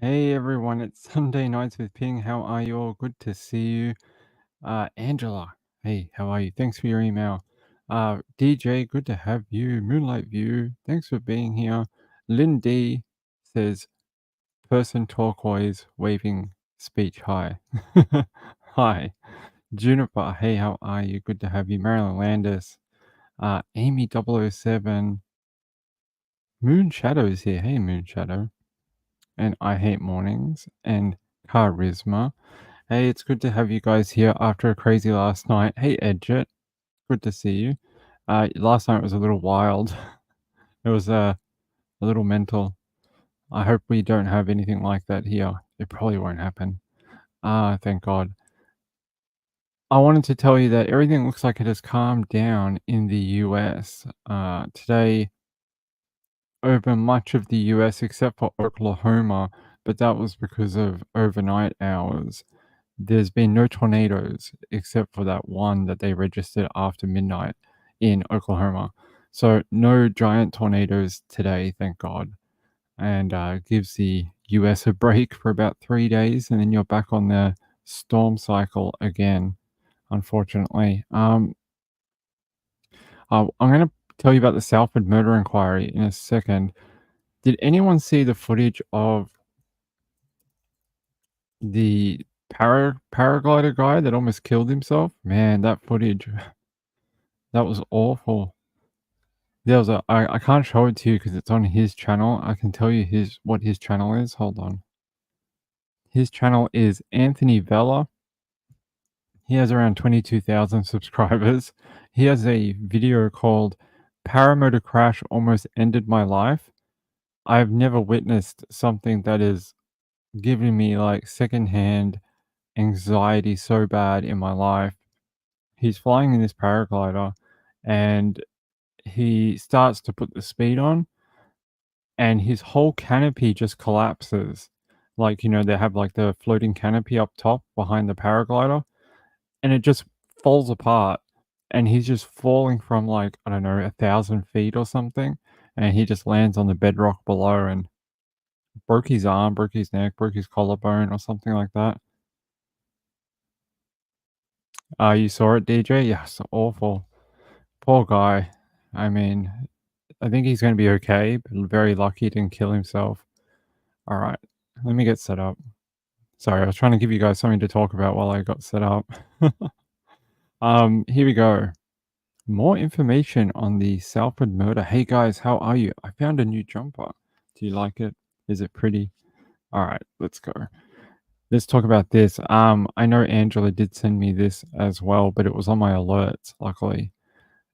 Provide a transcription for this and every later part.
Hey everyone, it's Sunday Nights with Ping. How are you all? Good to see you. Angela, hey, how are you? Thanks for your email. DJ, good to have you. Moonlight View, thanks for being here. Lynn D says, person turquoise waving speech hi. Hi. Juniper, hey, how are you? Good to have you. Marilyn Landis, Amy 007, Moon Shadow's here. Hey, Moon Shadow. And I Hate Mornings and Charisma. Hey, it's good to have you guys here after a crazy last night. Hey, Edget, good to see you. Last night was a little wild. It was a little mental. I hope we don't have anything like that here. It probably won't happen. Thank God. I wanted to tell you that everything looks like it has calmed down in the US. Today, over much of the US except for Oklahoma, but that was because of overnight hours. There's been no tornadoes except for that one that they registered after midnight in Oklahoma. So no giant tornadoes today, thank God. And gives the US a break for about 3 days, and then you're back on the storm cycle again, unfortunately. I'm going to tell you about the Salford murder inquiry in a second. Did anyone see the footage of the paraglider guy that almost killed himself? Man, that footage, that was awful. There was I can't show it to you because it's on his channel. I can tell you what his channel is. Hold on. His channel is Anthony Vella. He has around 22,000 subscribers. He has a video called Paramotor Crash Almost Ended My Life. I've never witnessed something that is giving me like secondhand anxiety so bad in my life. He's flying in this paraglider and he starts to put the speed on and his whole canopy just collapses. Like, they have like the floating canopy up top behind the paraglider and it just falls apart. And he's just falling from like, I don't know, 1,000 feet or something. And he just lands on the bedrock below and broke his arm, broke his neck, broke his collarbone or something like that. You saw it, DJ? Yes, awful. Poor guy. I mean, I think he's going to be okay, but very lucky he didn't kill himself. All right, let me get set up. Sorry, I was trying to give you guys something to talk about while I got set up. Here we go. More information on the Salford murder. Hey guys, how are you? I found a new jumper. Do you like it? Is it pretty? All right, let's go. Let's talk about this. I know Angela did send me this as well, but it was on my alerts, luckily.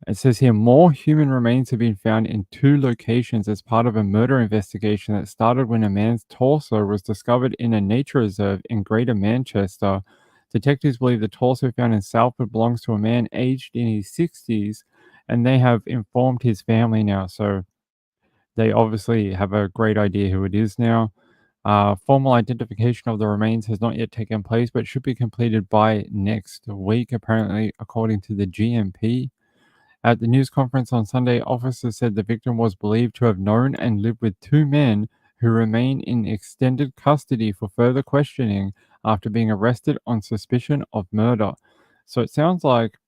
It says here more human remains have been found in 2 locations as part of a murder investigation that started when a man's torso was discovered in a nature reserve in Greater Manchester. Detectives believe the torso found in Salford belongs to a man aged in his 60s, and they have informed his family now. So they obviously have a great idea who it is now. Formal identification of the remains has not yet taken place, but should be completed by next week, apparently, according to the GMP. At the news conference on Sunday, officers said the victim was believed to have known and lived with 2 men who remain in extended custody for further questioning after being arrested on suspicion of murder. So it sounds like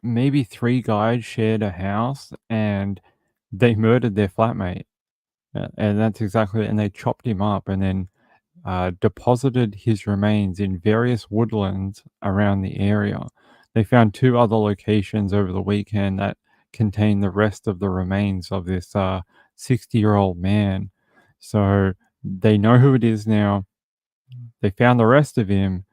maybe 3 guys shared a house and they murdered their flatmate. And that's exactly, and they chopped him up and then deposited his remains in various woodlands around the area. They found 2 other locations over the weekend that contain the rest of the remains of this 60-year-old man. So they know who it is now. They found the rest of him,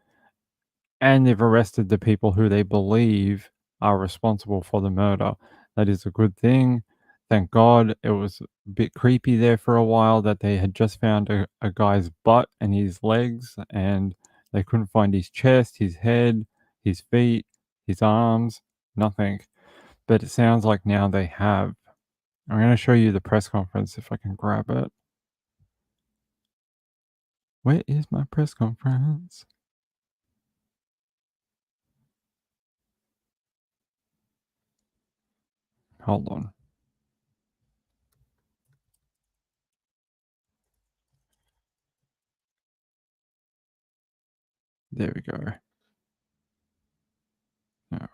and they've arrested the people who they believe are responsible for the murder. That is a good thing. Thank God. It was a bit creepy there for a while that they had just found a guy's butt and his legs, and they couldn't find his chest, his head, his feet, his arms, nothing. But it sounds like now they have. I'm going to show you the press conference if I can grab it. Where is my press conference? Hold on. There we go. No.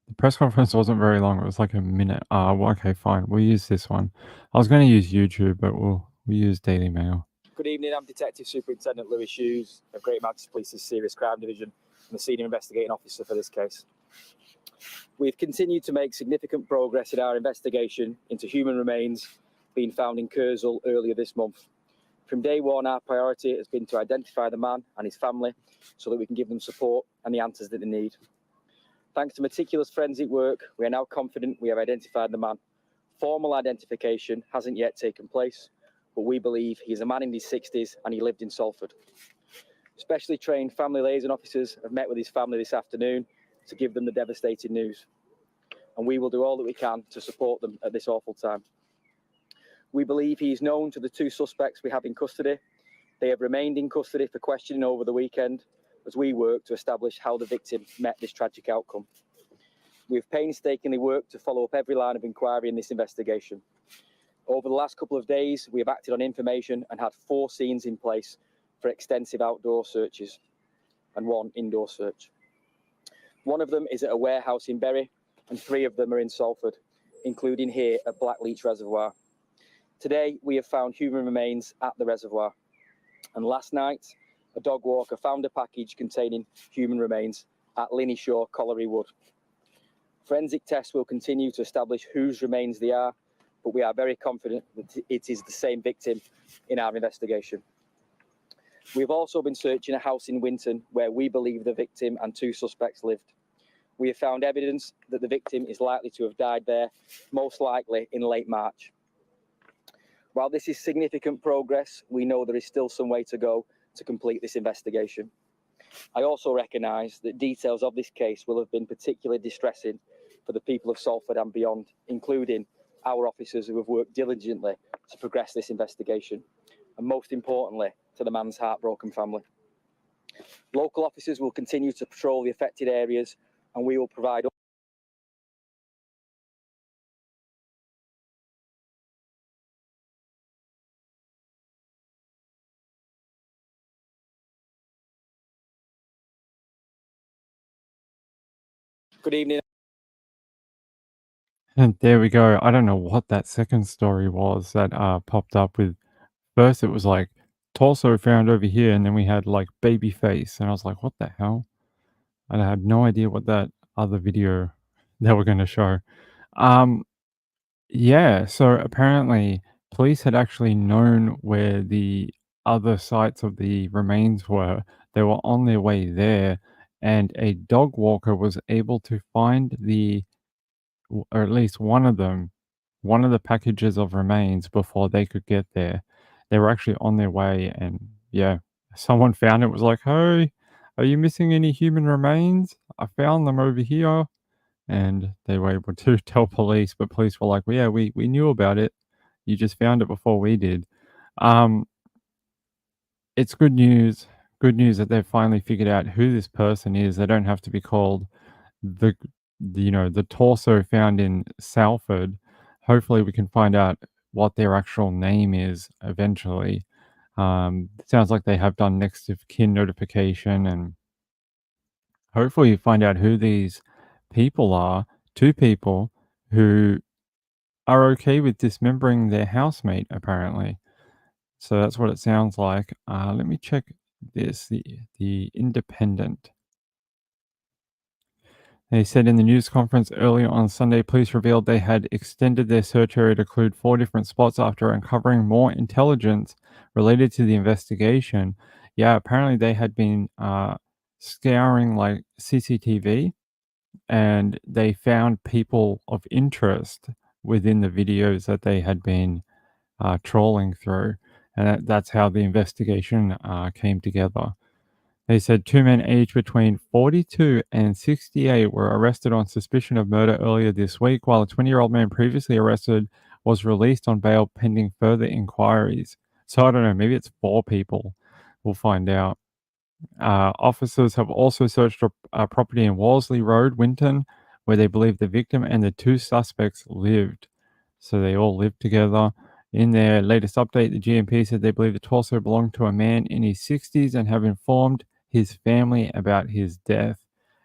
The press conference wasn't very long. It was like a minute. Well, okay, fine. We'll use this one. I was going to use YouTube, but we'll use Daily Mail. Good evening, I'm Detective Superintendent Lewis Hughes of Great Manchester Police's Serious Crime Division and the Senior Investigating Officer for this case. We've continued to make significant progress in our investigation into human remains being found in Kersal earlier this month. From day one, our priority has been to identify the man and his family so that we can give them support and the answers that they need. Thanks to meticulous forensic work, we are now confident we have identified the man. Formal identification hasn't yet taken place, but we believe he is a man in his 60s and he lived in Salford. Specially trained family liaison officers have met with his family this afternoon to give them the devastating news, and we will do all that we can to support them at this awful time. We believe he is known to the two suspects we have in custody. They have remained in custody for questioning over the weekend as we work to establish how the victim met this tragic outcome. We have painstakingly worked to follow up every line of inquiry in this investigation. Over the last couple of days, we have acted on information and had 4 scenes in place for extensive outdoor searches and 1 indoor search. One of them is at a warehouse in Bury, and 3 of them are in Salford, including here at Blackleach Reservoir. Today, we have found human remains at the reservoir, and last night, a dog walker found a package containing human remains at Linnyshaw Colliery Wood. Forensic tests will continue to establish whose remains they are, but we are very confident that it is the same victim in our investigation. We've also been searching a house in Winton where we believe the victim and 2 suspects lived. We have found evidence that the victim is likely to have died there, most likely in late March. While this is significant progress, we know there is still some way to go to complete this investigation. I also recognise that details of this case will have been particularly distressing for the people of Salford and beyond, including our officers who have worked diligently to progress this investigation, and most importantly, to the man's heartbroken family. Local officers will continue to patrol the affected areas, and we will provide Good evening. And there we go. I don't know what that second story was that popped up with. First, it was like torso found over here, and then we had like baby face, and I was like, "What the hell?" And I had no idea what that other video they were going to show. Um, yeah. So apparently, police had actually known where the other sites of the remains were. They were on their way there, and a dog walker was able to find or at least one of the packages of remains before they could get there. They were actually on their way, and yeah, someone found it, was like, "Hey, are you missing any human remains? I found them over here." And they were able to tell police, but police were like, "Well, yeah, we knew about it. You just found it before we did." Um, it's good news. Good news that they've finally figured out who this person is. They don't have to be called the the torso found in Salford. Hopefully, we can find out what their actual name is eventually. It sounds like they have done next of kin notification, and hopefully, find out who these people are. 2 people who are okay with dismembering their housemate, apparently. So that's what it sounds like. Let me check this. The Independent. They said in the news conference earlier on Sunday, police revealed they had extended their search area to include 4 different spots after uncovering more intelligence related to the investigation. Yeah, apparently they had been scouring like CCTV, and they found people of interest within the videos that they had been trawling through. And that's how the investigation came together. They said 2 men aged between 42 and 68 were arrested on suspicion of murder earlier this week, while a 20-year-old man previously arrested was released on bail pending further inquiries. So I don't know, maybe it's 4 people. We'll find out. Officers have also searched a property in Worsley Road, Winton, where they believe the victim and the 2 suspects lived. So they all lived together. In their latest update, the GMP said they believe the torso belonged to a man in his 60s and have informed his family about his death.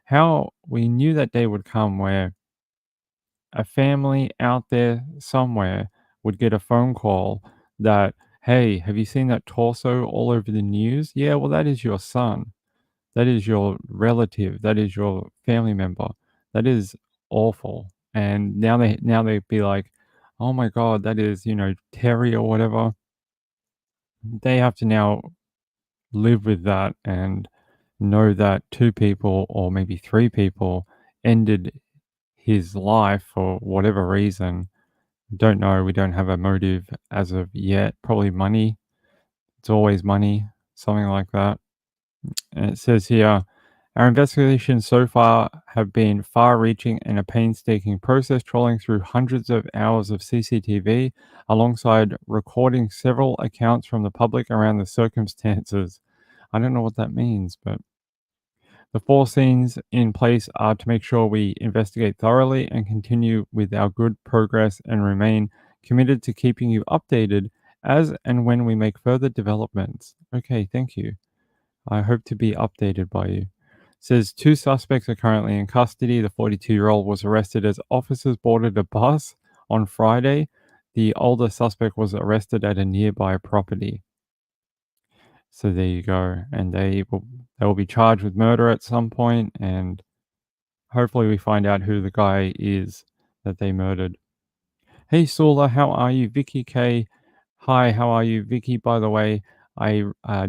How we knew that day would come where a family out there somewhere would get a phone call that, hey, have you seen that torso all over the news? Yeah, well, that is your son. That is your relative. That is your family member. That is awful. And now they'd be like, oh my God, that is, Terry or whatever. They have to now live with that and know that two people or maybe three people ended his life for whatever reason. Don't know. We don't have a motive as of yet. Probably money. It's always money, something like that. And it says here, our investigations so far have been far reaching and a painstaking process, trawling through hundreds of hours of CCTV alongside recording several accounts from the public around the circumstances. I don't know what that means, but the four scenes in place are to make sure we investigate thoroughly and continue with our good progress and remain committed to keeping you updated as and when we make further developments. Okay, thank you. I hope to be updated by you. It says two suspects are currently in custody. The 42-year-old was arrested as officers boarded a bus on Friday. The older suspect was arrested at a nearby property. So there you go. And they will be charged with murder at some point, and hopefully we find out who the guy is that they murdered. Hey Sula, how are you? Vicky K. Hi, how are you? Vicky, by the way, I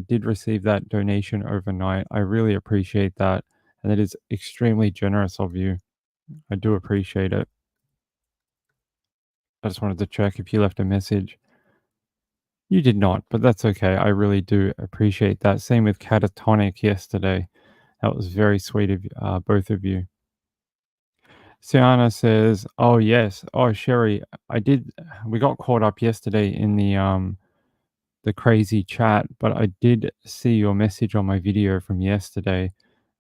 did receive that donation overnight. I really appreciate that. And it is extremely generous of you. I do appreciate it. I just wanted to check if you left a message. You did not, but that's okay. I really do appreciate that. Same with Catatonic yesterday. That was very sweet of both of you. Siana says, "Oh yes, oh Sherry, I did. We got caught up yesterday in the crazy chat, but I did see your message on my video from yesterday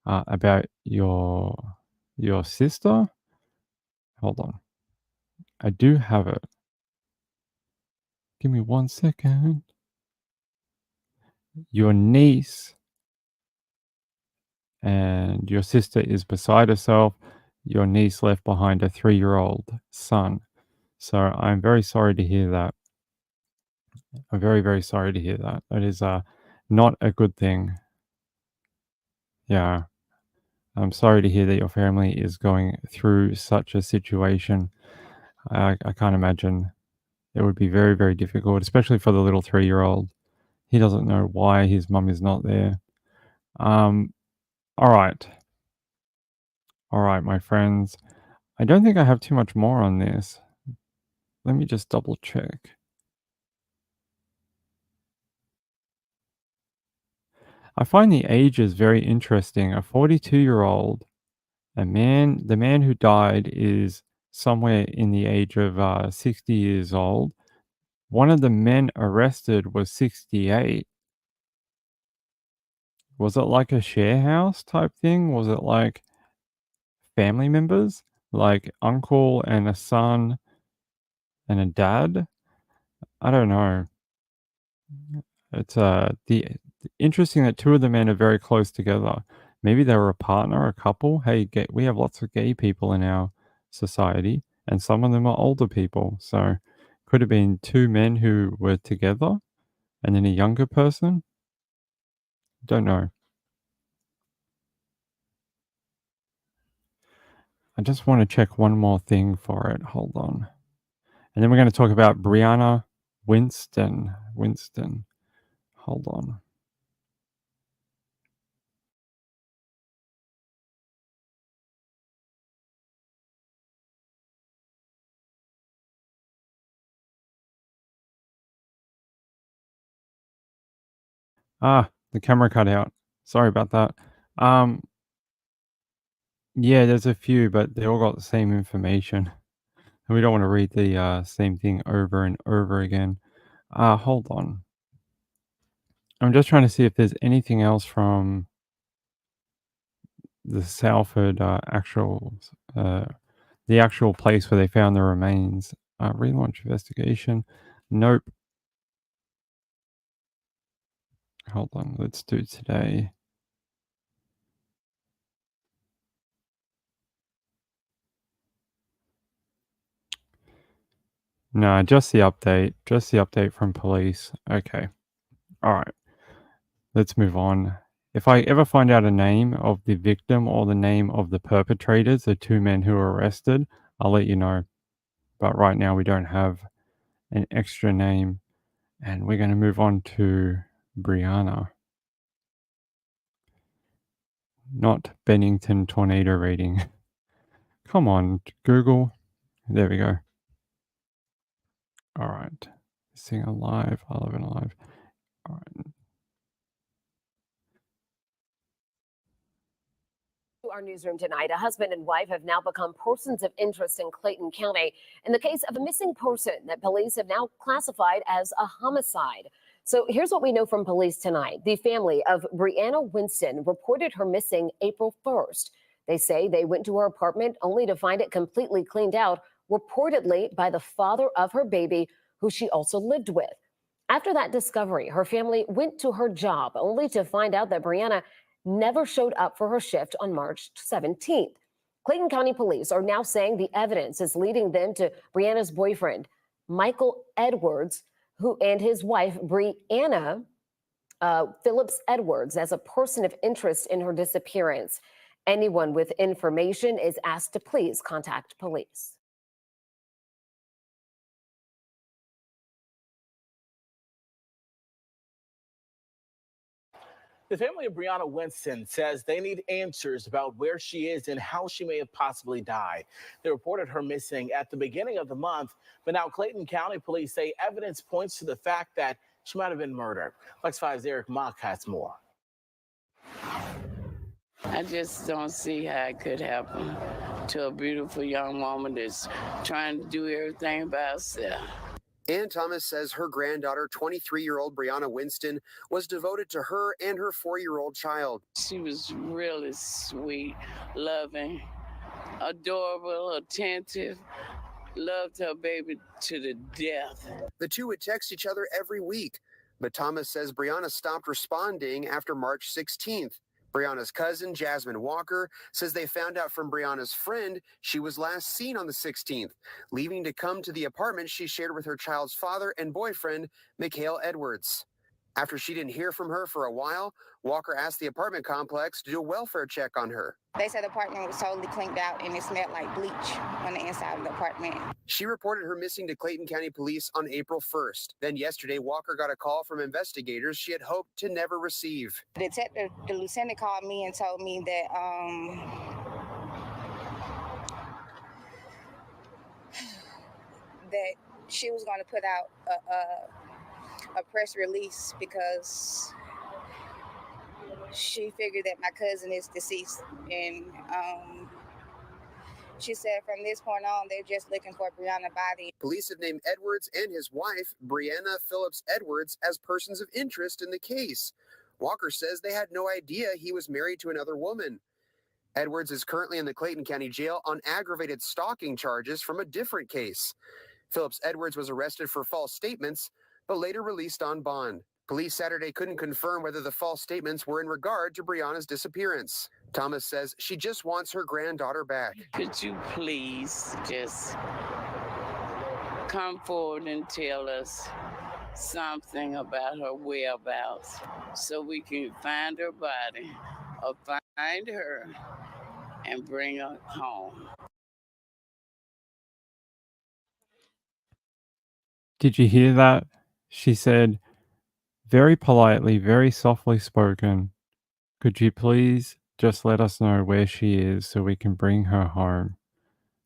about your sister. Hold on, I do have it. Give me 1 second. Your niece and your sister is beside herself. Your niece left behind a 3-year-old son. So I'm very sorry to hear that. I'm very, very sorry to hear that. That is not a good thing. Yeah. I'm sorry to hear that your family is going through such a situation. I can't imagine. It would be very, very difficult, especially for the little 3-year-old. He doesn't know why his mum is not there. Um, all right. All right, my friends. I don't think I have too much more on this. Let me just double check. I find the ages very interesting. A 42-year-old, the man who died is somewhere in the age of 60 years old. One of the men arrested was 68. Was it like a share house type thing? Was it like family members? Like uncle and a son and a dad? I don't know. It's interesting that two of the men are very close together. Maybe they were a partner, a couple. Hey, we have lots of gay people in our society, and some of them are older people. So could have been two men who were together and then a younger person. Don't know. I just want to check one more thing for it. Hold on. And then we're going to talk about Brianna Winston. Winston. Hold on. Ah, the camera cut out. Sorry about that. Um, yeah, there's a few, but they all got the same information. And we don't want to read the same thing over and over again. Hold on. I'm just trying to see if there's anything else from the Salford uh, the actual place where they found the remains. Relaunch investigation. Nope. Hold on. Let's do today. No, just the update. Just the update from police. Okay. All right. Let's move on. If I ever find out a name of the victim or the name of the perpetrators, the two men who were arrested, I'll let you know. But right now we don't have an extra name. And we're going to move on to Brianna. Not Bennington tornado rating. Come on, Google. There we go. All right. Sing alive. I love it alive. All right. Our newsroom tonight, a husband and wife have now become persons of interest in Clayton County in the case of a missing person that police have now classified as a homicide. So here's what we know from police tonight. The family of Brianna Winston reported her missing April 1st. They say they went to her apartment only to find it completely cleaned out, reportedly by the father of her baby, who she also lived with. After that discovery, her family went to her job only to find out that Brianna never showed up for her shift on March 17th. Clayton County Police are now saying the evidence is leading them to Brianna's boyfriend, Michael Edwards, who and his wife, Brianna Phillips Edwards, as a person of interest in her disappearance. Anyone with information is asked to please contact police. The family of Brianna Winston says they need answers about where she is and how she may have possibly died. They reported her missing at the beginning of the month, but now Clayton County Police say evidence points to the fact that she might have been murdered. Lex 5's Eric Mock has more. I just don't see how it could happen to a beautiful young woman that's trying to do everything by herself. Ann Thomas says her granddaughter, 23-year-old Brianna Winston, was devoted to her and her 4-year-old child. She was really sweet, loving, adorable, attentive, loved her baby to the death. The two would text each other every week, but Thomas says Brianna stopped responding after March 16th. Brianna's cousin, Jasmine Walker, says they found out from Brianna's friend she was last seen on the 16th, leaving to come to the apartment she shared with her child's father and boyfriend, Mikhail Edwards. After she didn't hear from her for a while, Walker asked the apartment complex to do a welfare check on her. They said the apartment was totally cleaned out and it smelled like bleach on the inside of the apartment. She reported her missing to Clayton County Police on April 1st. Then yesterday, Walker got a call from investigators she had hoped to never receive. The lieutenant called me and told me that that she was going to put out a press release because she figured that my cousin is deceased, and she said from this point on they're just looking for Brianna's body. Police have named Edwards and his wife, Brianna Phillips Edwards, as persons of interest in the case. Walker says they had no idea he was married to another woman. Edwards is currently in the Clayton County Jail on aggravated stalking charges from a different case. Phillips Edwards was arrested for false statements, but later released on bond. Police Saturday couldn't confirm whether the false statements were in regard to Brianna's disappearance. Thomas says she just wants her granddaughter back. Could you please just come forward and tell us something about her whereabouts so we can find her body or find her and bring her home? Did you hear that? She said, very politely, very softly spoken, could you please just let us know where she is so we can bring her home?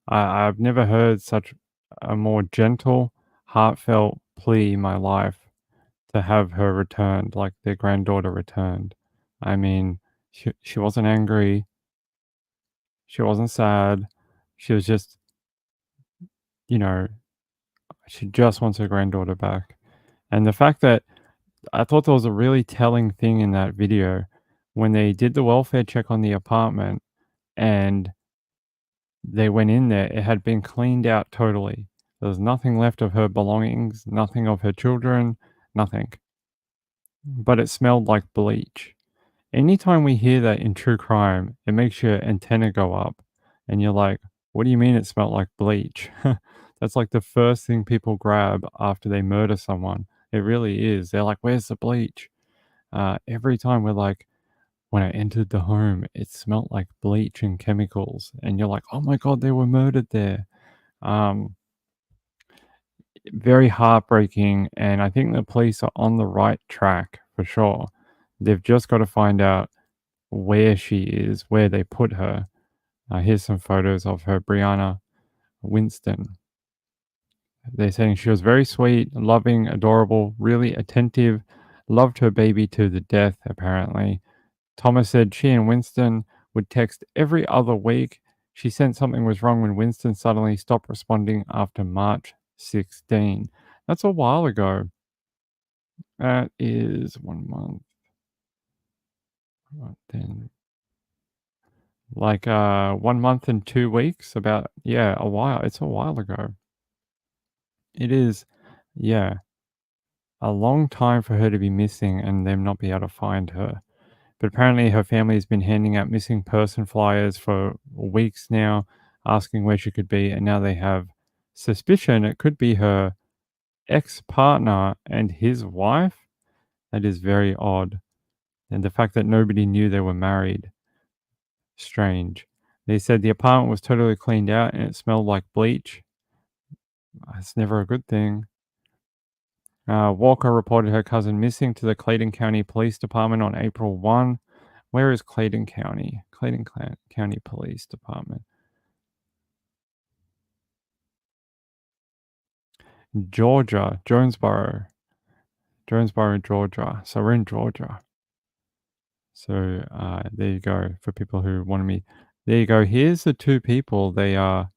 I've never heard such a more gentle, heartfelt plea in my life to have her returned, like their granddaughter returned. I mean, she wasn't angry. She wasn't sad. She was just, she just wants her granddaughter back. And the fact that I thought there was a really telling thing in that video when they did the welfare check on the apartment and they went in there, it had been cleaned out totally. There was nothing left of her belongings, nothing of her children, nothing. But it smelled like bleach. Anytime we hear that in true crime, it makes your antenna go up and you're like, what do you mean it smelled like bleach? That's like the first thing people grab after they murder someone. It really is. They're like, "Where's the bleach?" Every time we're like, when I entered the home, it smelled like bleach and chemicals, and you're like, "Oh my god, they were murdered there." Um, Very heartbreaking, and I think the police are on the right track for sure. They've just got to find out where she is, where they put her. Here's some photos of her, Briana Winston. They're saying she was very sweet, loving, adorable, really attentive, loved her baby to the death, apparently. Thomas said she and Winston would text every other week. She sensed something was wrong when Winston suddenly stopped responding after March 16. That's a while ago. That is 1 month. Then, like 1 month and 2 weeks. About a while. It's a while ago. It is, yeah, a long time for her to be missing and them not be able to find her. But apparently, her family has been handing out missing person flyers for weeks now, asking where she could be, and now they have suspicion it could be her ex partner and his wife. That is very odd. And the fact that nobody knew they were married, strange. They said the apartment was totally cleaned out and it smelled like bleach. That's never a good thing. Walker reported her cousin missing to the Clayton County Police Department on April 1. Where is Clayton County? Clayton County Police Department. Georgia, Jonesboro, Georgia. So we're in Georgia. So there you go for people who want me. There you go. Here's the two people they are,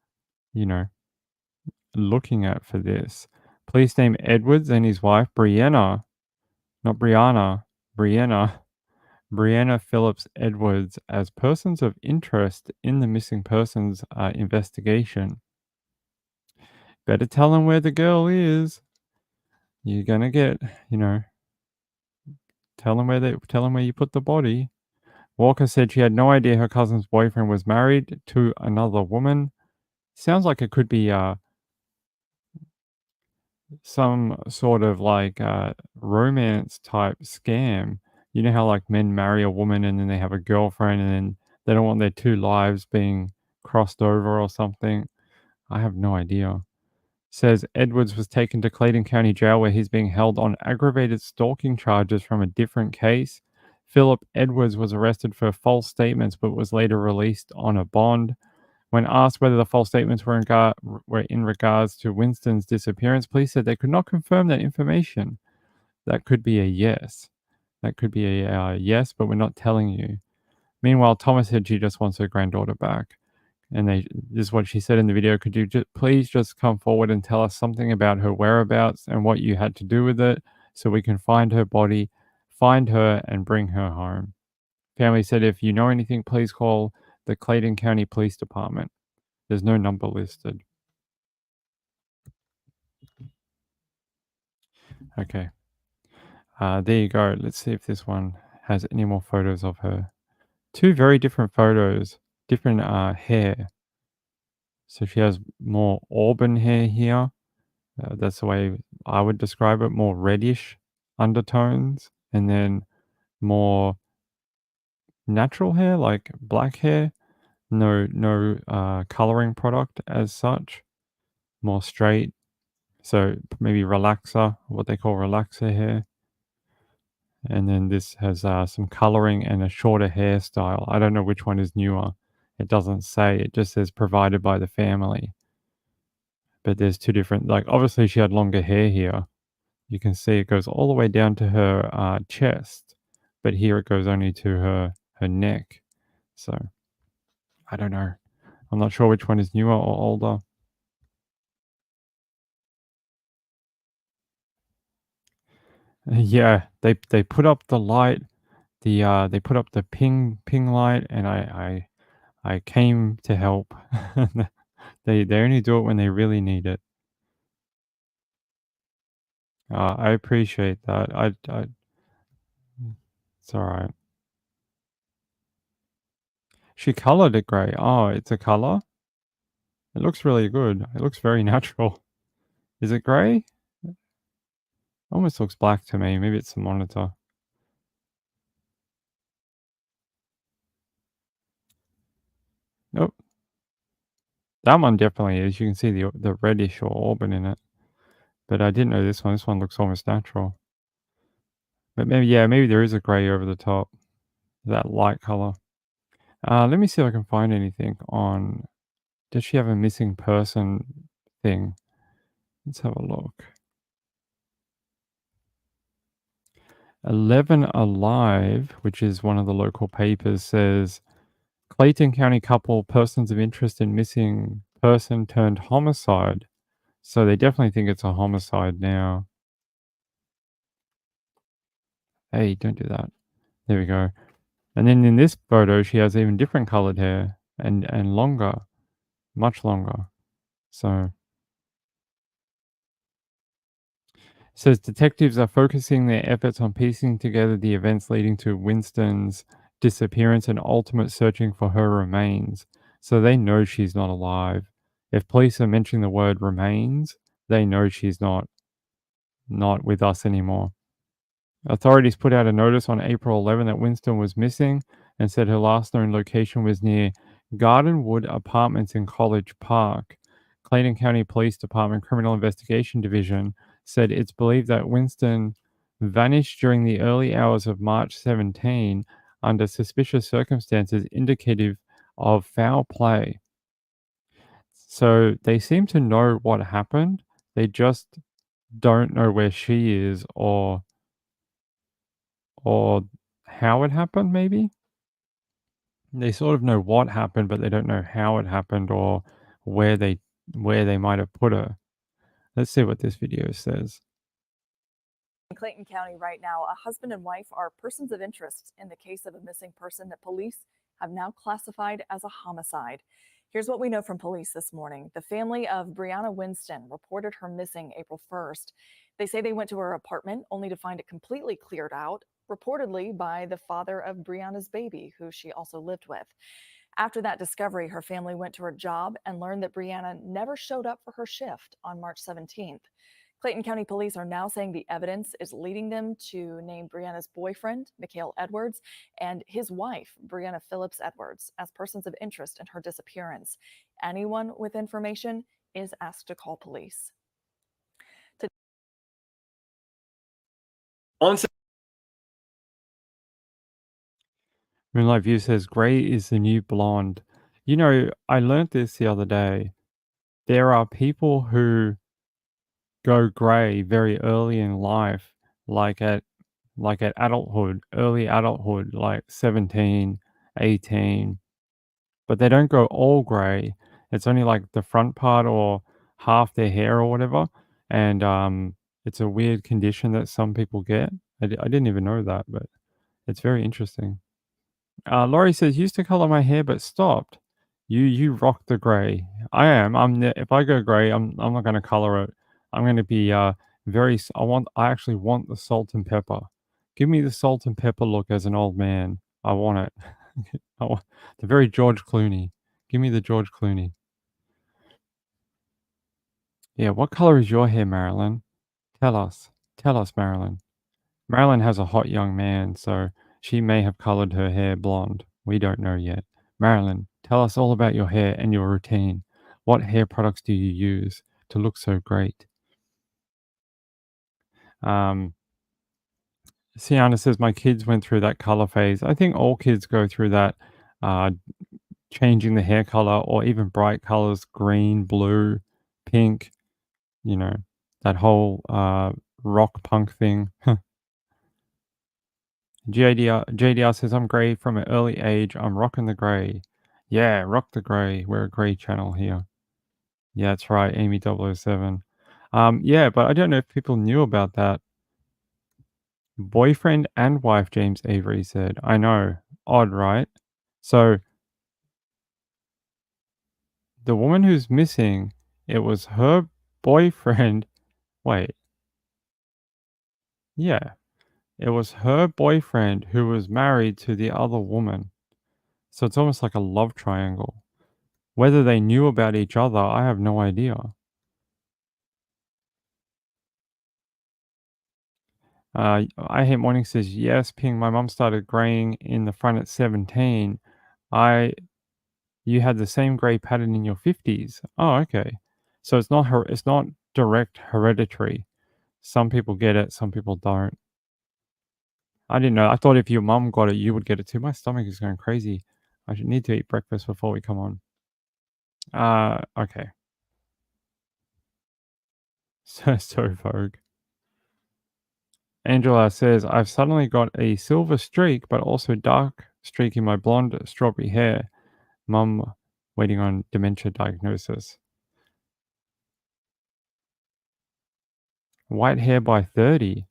looking at for this. Police name Edwards and his wife Brianna, not Brianna, Brianna Phillips Edwards as persons of interest in the missing persons investigation. Better tell them where the girl is. You're gonna get, tell them where you put the body. Walker said she had no idea her cousin's boyfriend was married to another woman. Sounds like it could be some sort of like romance type scam. You know how like men marry a woman and then they have a girlfriend and then they don't want their two lives being crossed over or something. I have no idea. Says Edwards was taken to Clayton County Jail where he's being held on aggravated stalking charges from a different case. Philip Edwards was arrested for false statements but was later released on a bond. When asked whether the false statements were in regards to Winston's disappearance, police said they could not confirm that information. That could be a yes. That could be a yes, but we're not telling you. Meanwhile, Thomas said she just wants her granddaughter back. And this is what she said in the video. Could you please just come forward and tell us something about her whereabouts and what you had to do with it so we can find her body, find her, and bring her home? Family said if you know anything, please call the Clayton County Police Department. There's no number listed. Okay. There you go. Let's see if this one has any more photos of her. Two very different photos, different hair. So she has more auburn hair here. That's the way I would describe it. More reddish undertones, and then more natural hair, like black hair. No coloring product as such. More straight. So maybe relaxer, what they call relaxer hair. And then this has some coloring and a shorter hairstyle. I don't know which one is newer. It doesn't say. It just says provided by the family. But there's two different, like obviously she had longer hair here. You can see it goes all the way down to her chest. But here it goes only to her neck. So I don't know. I'm not sure which one is newer or older. Yeah, they put up the light. They put up the ping light, and I came to help. They only do it when they really need it. I appreciate that. It's all right. She colored it gray. Oh, it's a color. It looks really good. It looks very natural. Is it grey? Almost looks black to me. Maybe it's the monitor. Nope. That one definitely is. You can see the reddish or auburn in it. But I didn't know this one. This one looks almost natural. But maybe, yeah, maybe there is a grey over the top. That light colour. Let me see if I can find anything on... Does she have a missing person thing? Let's have a look. 11 Alive, which is one of the local papers, says Clayton County couple persons of interest in missing person turned homicide. So they definitely think it's a homicide now. Hey, don't do that. There we go. And then in this photo, she has even different colored hair and longer, much longer. So it says detectives are focusing their efforts on piecing together the events leading to Winston's disappearance and ultimate searching for her remains. So they know she's not alive. If police are mentioning the word remains, they know she's not with us anymore. Authorities put out a notice on April 11 that Winston was missing and said her last known location was near Gardenwood Apartments in College Park. Clayton County Police Department Criminal Investigation Division said it's believed that Winston vanished during the early hours of March 17 under suspicious circumstances indicative of foul play. So they seem to know what happened. They just don't know where she is or how it happened, maybe? They sort of know what happened, but they don't know how it happened or where they might have put her. Let's see what this video says. In Clayton County right now, a husband and wife are persons of interest in the case of a missing person that police have now classified as a homicide. Here's what we know from police this morning. The family of Briana Winston reported her missing April 1st. They say they went to her apartment only to find it completely cleared out, reportedly by the father of Brianna's baby, who she also lived with. After that discovery, her family went to her job and learned that Brianna never showed up for her shift on March 17th. Clayton County Police are now saying the evidence is leading them to name Brianna's boyfriend, Mikhail Edwards, and his wife, Brianna Phillips Edwards, as persons of interest in her disappearance. Anyone with information is asked to call police. Moonlight View says grey is the new blonde. You know, I learned this the other day. There are people who go grey very early in life, like at adulthood, early adulthood, like 17, 18, but they don't go all grey. It's only like the front part or half their hair or whatever. And it's a weird condition that some people get. I didn't even know that, but it's very interesting. Laurie says, used to color my hair but stopped. You rock the grey. I am. If I go grey, I'm not going to color it. I'm going to be I actually want the salt and pepper. Give me the salt and pepper look as an old man. I want it. I want the very George Clooney. Give me the George Clooney. Yeah, what color is your hair, Marilyn? Tell us, Marilyn. Marilyn has a hot young man, so she may have colored her hair blonde. We don't know yet. Marilyn, tell us all about your hair and your routine. What hair products do you use to look so great? Sienna says, my kids went through that color phase. I think all kids go through that, changing the hair color or even bright colors, green, blue, pink, you know, that whole rock punk thing. JDR says, I'm grey from an early age. I'm rocking the grey. Yeah, rock the grey. We're a grey channel here. Yeah, that's right, Amy 007. Yeah, but I don't know if people knew about that. Boyfriend and wife, James Avery said. I know. Odd, right? So the woman who's missing, it was her boyfriend. Wait. Yeah. It was her boyfriend who was married to the other woman. So it's almost like a love triangle. Whether they knew about each other, I have no idea. I Hate Morning says, yes, Ping, my mom started graying in the front at 17. You had the same gray pattern in your 50s. Oh, okay. So it's not direct hereditary. Some people get it, some people don't. I didn't know. I thought if your mum got it, you would get it too. My stomach is going crazy. I should need to eat breakfast before we come on. Okay. So Vogue. Angela says, I've suddenly got a silver streak, but also dark streak in my blonde strawberry hair. Mum waiting on dementia diagnosis. White hair by 30.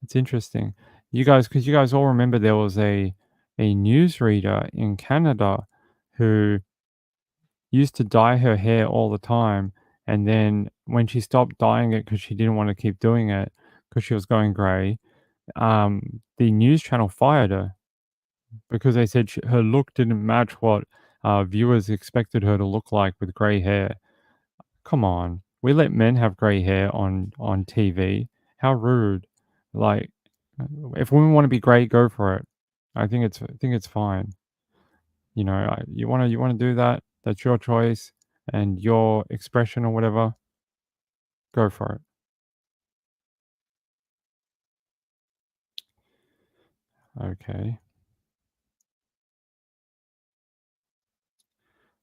It's interesting. Because you guys all remember there was a newsreader in Canada who used to dye her hair all the time. And then when she stopped dyeing it because she didn't want to keep doing it because she was going grey, the news channel fired her because they said her look didn't match what viewers expected her to look like with grey hair. Come on. We let men have grey hair on TV. How rude. Like, if women want to be grey, go for it. I think it's fine. You know, you want to do that. That's your choice and your expression or whatever. Go for it. Okay.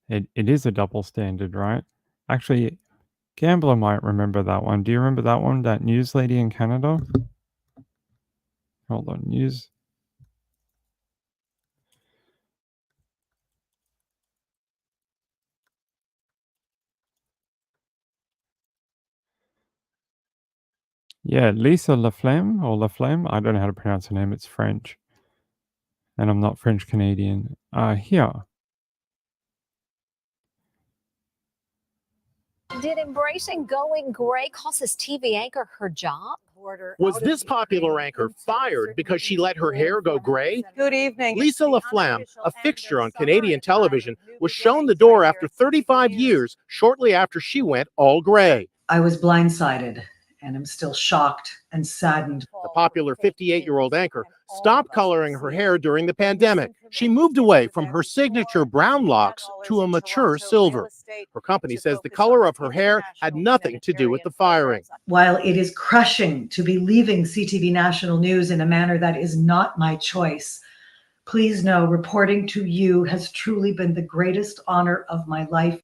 It is a double standard, right? Actually, Gambler might remember that one. Do you remember that one? That news lady in Canada? Hold on, news. Yeah, Lisa Laflamme or Laflamme. I don't know how to pronounce her name. It's French. And I'm not French Canadian. Here. Did embracing going gray cost this TV anchor her job? Was this popular anchor fired because she let her hair go gray? Good evening. Lisa Laflamme, a fixture on Canadian television, was shown the door after 35 years, shortly after she went all gray. I was blindsided and am still shocked and saddened. The popular 58-year-old anchor stopped coloring her hair during the pandemic. She moved away from her signature brown locks to a mature silver. Her company says the color of her hair had nothing to do with the firing. While it is crushing to be leaving CTV National News in a manner that is not my choice, please know reporting to you has truly been the greatest honor of my life.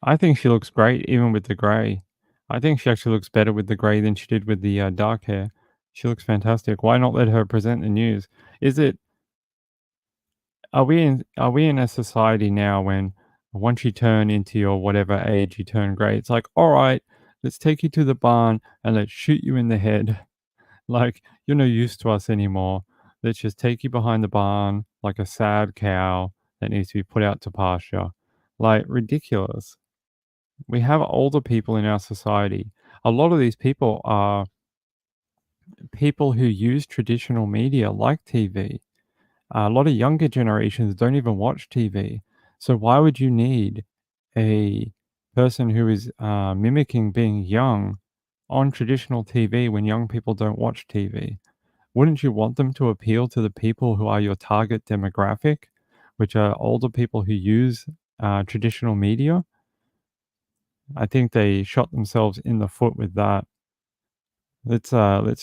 I think she looks great even with the grey. I think she actually looks better with the grey than she did with the dark hair. She looks fantastic. Why not let her present the news? Are we in a society now when once you turn into your whatever age you turn grey, it's like, all right, let's take you to the barn and let's shoot you in the head. Like, you're no use to us anymore. Let's just take you behind the barn like a sad cow that needs to be put out to pasture. Like, ridiculous. We have older people in our society. A lot of these people are people who use traditional media like TV. A lot of younger generations don't even watch TV. So why would you need a person who is mimicking being young on traditional TV when young people don't watch TV? Wouldn't you want them to appeal to the people who are your target demographic, which are older people who use traditional media? I think they shot themselves in the foot with that. Let's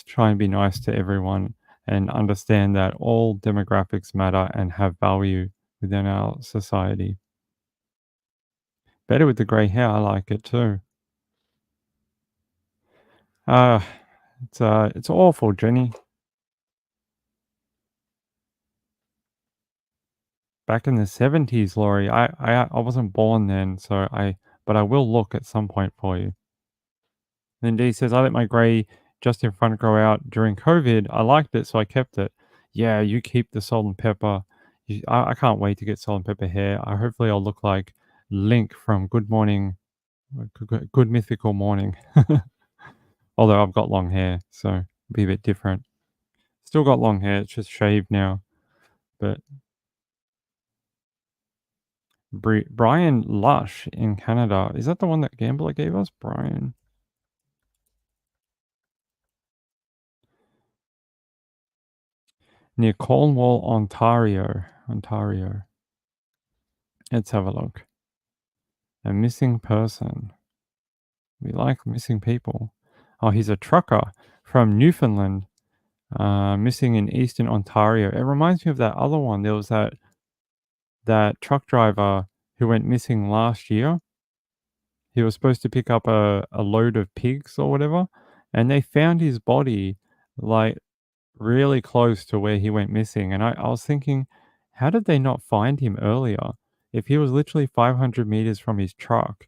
try and be nice to everyone and understand that all demographics matter and have value within our society. Better with the grey hair, I like it too. It's awful, Jenny. Back in the 70s, Laurie. I wasn't born then, but I will look at some point for you. Then D says, I let my grey just in front grow out during COVID. I liked it, so I kept it. Yeah, you keep the salt and pepper. I can't wait to get salt and pepper hair. Hopefully I'll look like Link from Good Mythical Morning. Although I've got long hair, so it'll be a bit different. Still got long hair. It's just shaved now. But Brian Lush in Canada. Is that the one that Gambler gave us? Brian. Near Cornwall, Ontario. Let's have a look. A missing person. We like missing people. Oh, he's a trucker from Newfoundland. Missing in Eastern Ontario. It reminds me of that other one. There was that truck driver who went missing last year. He was supposed to pick up a load of pigs or whatever, and they found his body like really close to where he went missing. And I was thinking, how did they not find him earlier? If he was literally 500 meters from his truck,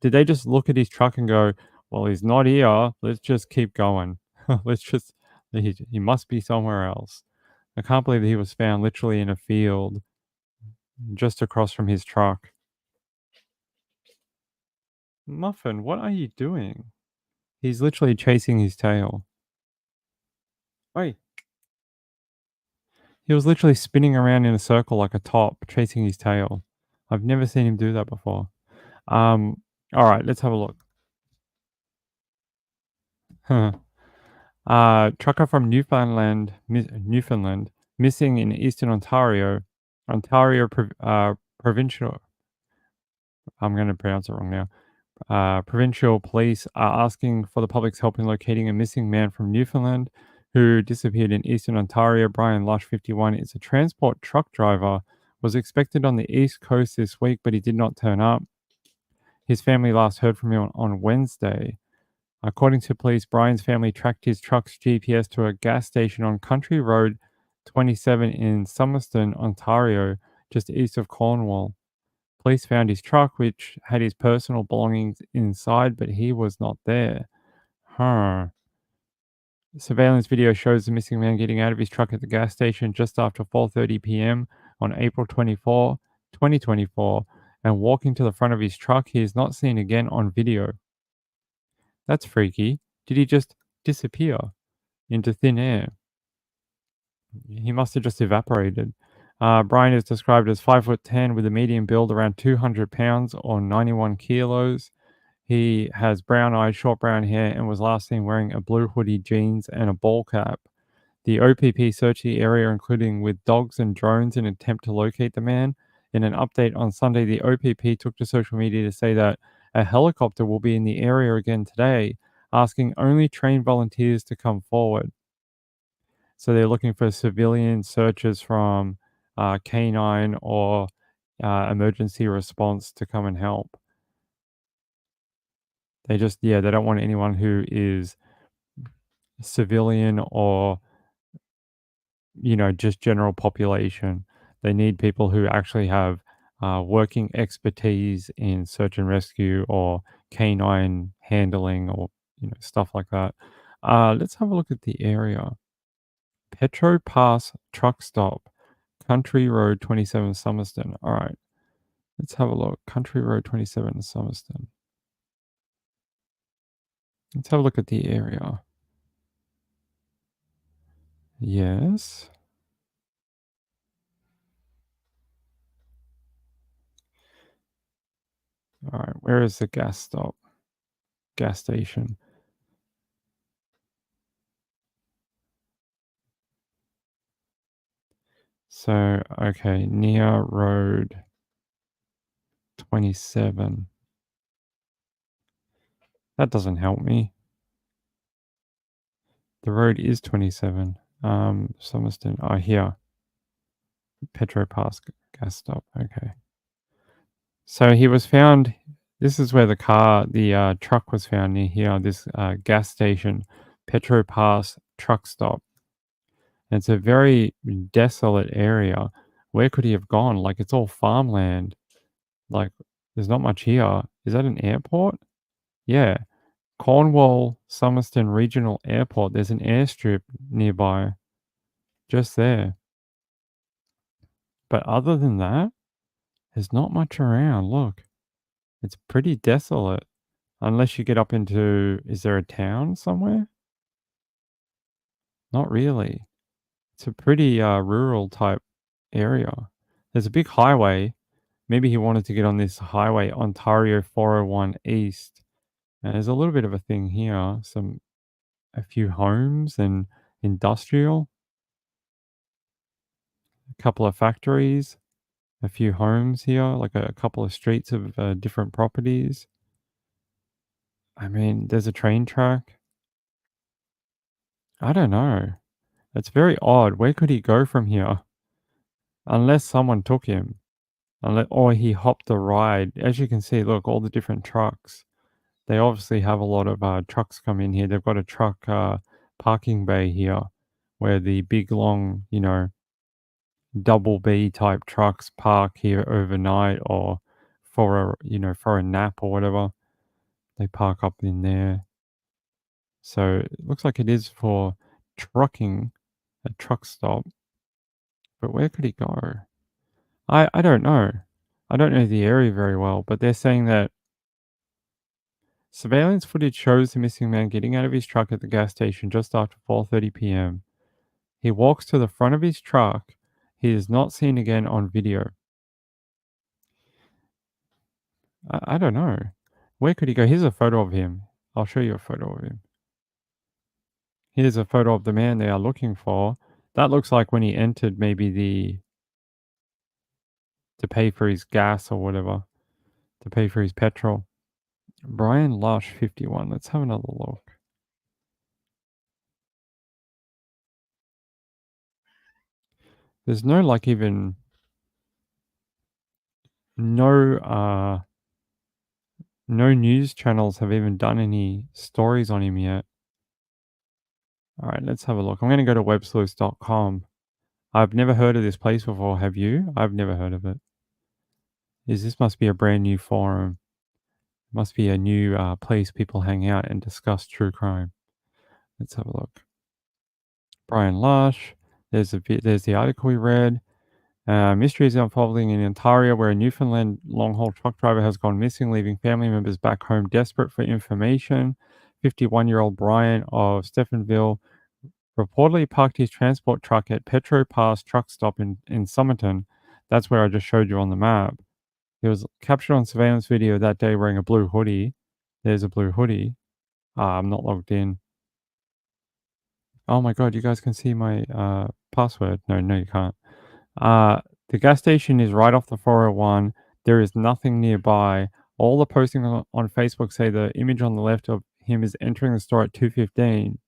did they just look at his truck and go, well, he's not here. Let's just keep going. He must be somewhere else. I can't believe that he was found literally in a field just across from his truck. Muffin, what are you doing? He's literally chasing his tail. Wait. He was literally spinning around in a circle like a top, chasing his tail. I've never seen him do that before. All right, let's have a look. Trucker from Newfoundland, missing in Eastern Ontario, provincial. I'm going to pronounce it wrong now. Provincial police are asking for the public's help in locating a missing man from Newfoundland who disappeared in Eastern Ontario. Brian Lush, 51, is a transport truck driver, was expected on the East Coast this week, but he did not turn up. His family last heard from him on Wednesday. According to police, Brian's family tracked his truck's GPS to a gas station on Country Road 27 in Somerston, Ontario, just east of Cornwall. Police found his truck, which had his personal belongings inside, but he was not there. Surveillance video shows the missing man getting out of his truck at the gas station just after 4:30 p.m. on April 24, 2024, and walking to the front of his truck. He is not seen again on video. That's freaky. Did he just disappear into thin air? He must have just evaporated. Brian is described as 5'10" with a medium build, around 200 pounds or 91 kilos. He has brown eyes, short brown hair, and was last seen wearing a blue hoodie, jeans, and a ball cap. The OPP searched the area, including with dogs and drones, in an attempt to locate the man. In an update on Sunday, the OPP took to social media to say that a helicopter will be in the area again today, asking only trained volunteers to come forward. So they're looking for civilian searchers from K9 or emergency response to come and help. They don't want anyone who is civilian or, just general population. They need people who actually have working expertise in search and rescue or canine handling or, stuff like that. Let's have a look at the area. Petro Pass Truck Stop, Country Road 27, Somerston. All right, let's have a look. Country Road 27, Somerston. Let's have a look at the area. Yes. All right, where is the gas stop? Gas station. So, okay, near Road 27. That doesn't help me. The road is 27. Somerston. Oh, here. Petro Pass gas stop. Okay. So he was found. This is where the truck was found near here. This gas station, Petro Pass truck stop. And it's a very desolate area. Where could he have gone? Like, it's all farmland. Like, there's not much here. Is that an airport? Yeah. Cornwall Somerston Regional Airport. There's an airstrip nearby. Just there. But other than that, there's not much around. Look. It's pretty desolate. Unless you get up into... Is there a town somewhere? Not really. It's a pretty rural type area. There's a big highway. Maybe he wanted to get on this highway, Ontario 401 East. And there's a little bit of a thing here. A few homes and industrial. A couple of factories. A few homes here, like a couple of streets of different properties. I mean, there's a train track. I don't know. It's very odd. Where could he go from here? Unless someone took him. Or he hopped a ride. As you can see, look, all the different trucks. They obviously have a lot of trucks come in here. They've got a truck parking bay here where the big, long, double B type trucks park here overnight or for a nap or whatever. They park up in there. So it looks like it is for trucking, a truck stop. But where could he go? I don't know. I don't know the area very well, but they're saying that surveillance footage shows the missing man getting out of his truck at the gas station just after 4:30 p.m. He walks to the front of his truck. He is not seen again on video. I don't know. Where could he go? Here's a photo of him. I'll show you a photo of him. Here's a photo of the man they are looking for. That looks like when he entered maybe to pay for his gas or whatever, to pay for his petrol. Brian Lush, 51. Let's have another look. There's no no news channels have even done any stories on him yet. All right, let's have a look. I'm going to go to websleuths.com. I've never heard of this place before. Have you? I've never heard of it. This must be a brand new forum. Must be a new place people hang out and discuss true crime. Let's have a look. Brian Lush. There's the article we read. Mystery is unfolding in Ontario, where a Newfoundland long-haul truck driver has gone missing, leaving family members back home desperate for information. 51-year-old Brian of Stephenville reportedly parked his transport truck at Petro Pass truck stop in Somerton. That's where I just showed you on the map. He was captured on surveillance video that day wearing a blue hoodie. There's a blue hoodie. I'm not logged in. Oh my god, you guys can see my password. No, you can't. The gas station is right off the 401. There is nothing nearby. All the postings on Facebook say the image on the left of him is entering the store at 2:15.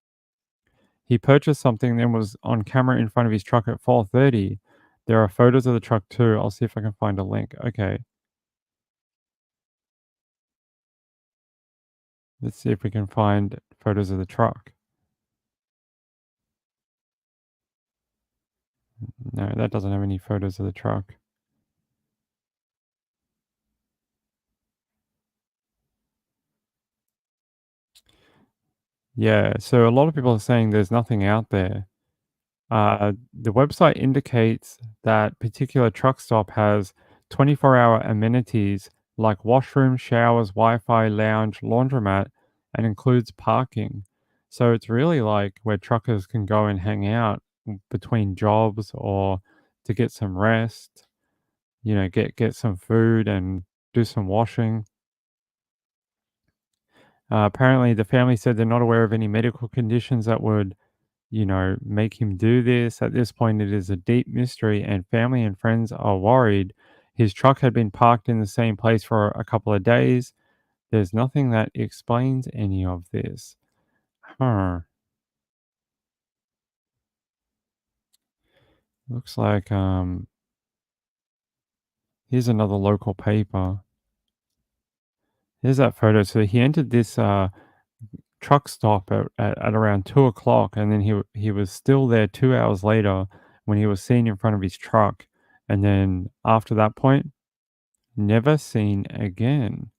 He purchased something, then was on camera in front of his truck at 4:30. There are photos of the truck too. I'll see if I can find a link. Okay. Let's see if we can find photos of the truck. No, that doesn't have any photos of the truck. Yeah, so a lot of people are saying there's nothing out there. The website indicates that particular truck stop has 24-hour amenities like washroom, showers, Wi-Fi, lounge, laundromat, and includes parking. So it's really like where truckers can go and hang out between jobs or to get some rest, get some food and do some washing. Apparently, the family said they're not aware of any medical conditions that would make him do this. At this point, it is a deep mystery, and family and friends are worried. His truck had been parked in the same place for a couple of days. There's nothing that explains any of this. Looks like here's another local paper. Here's that photo. So he entered this truck stop at around 2 o'clock, and then he was still there 2 hours later when he was seen in front of his truck, and then after that point, never seen again.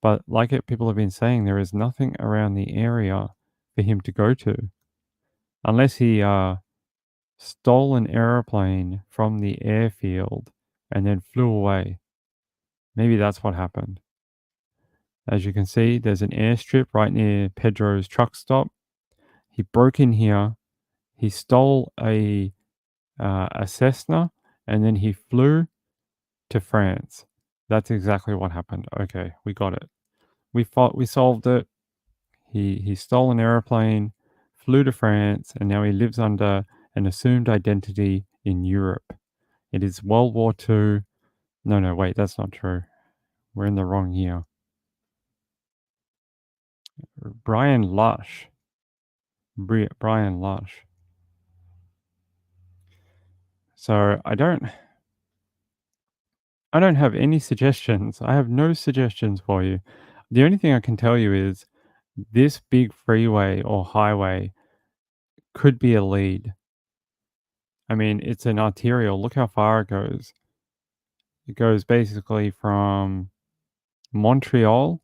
But like people have been saying, there is nothing around the area for him to go to, unless he stole an airplane from the airfield and then flew away. Maybe that's what happened. As you can see, there's an airstrip right near Pedro's truck stop. He broke in here. He stole a a Cessna, and then he flew to France. That's exactly what happened. Okay, we got it. We solved it. He stole an airplane, flew to France, and now he lives under an assumed identity in Europe. It is World War II. No, wait, that's not true. We're in the wrong year. Brian Lush. Brian Lush. So I don't have any suggestions. I have no suggestions for you. The only thing I can tell you is this big freeway or highway could be a lead. I mean, it's an arterial. Look how far it goes. It goes basically from Montreal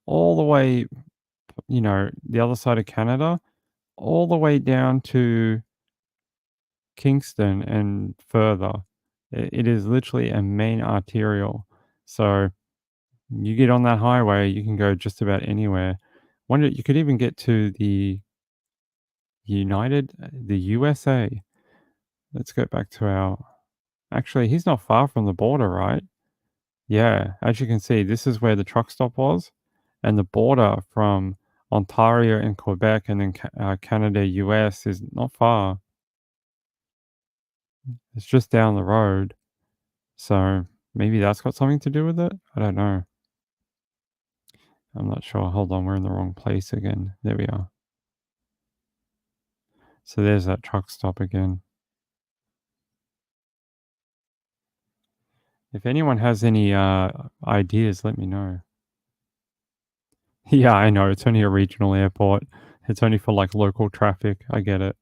all the way, the other side of Canada, all the way down to Kingston and further. It is literally a main arterial. So you get on that highway, you can go just about anywhere. You could even get to the USA. Let's go back to actually, he's not far from the border, right? Yeah, as you can see, this is where the truck stop was, and the border from Ontario and Quebec and then Canada, US is not far. It's just down the road. So maybe that's got something to do with it? I don't know. I'm not sure. Hold on, we're in the wrong place again. There we are. So there's that truck stop again. If anyone has any ideas, let me know. Yeah, I know. It's only a regional airport. It's only for like local traffic. I get it.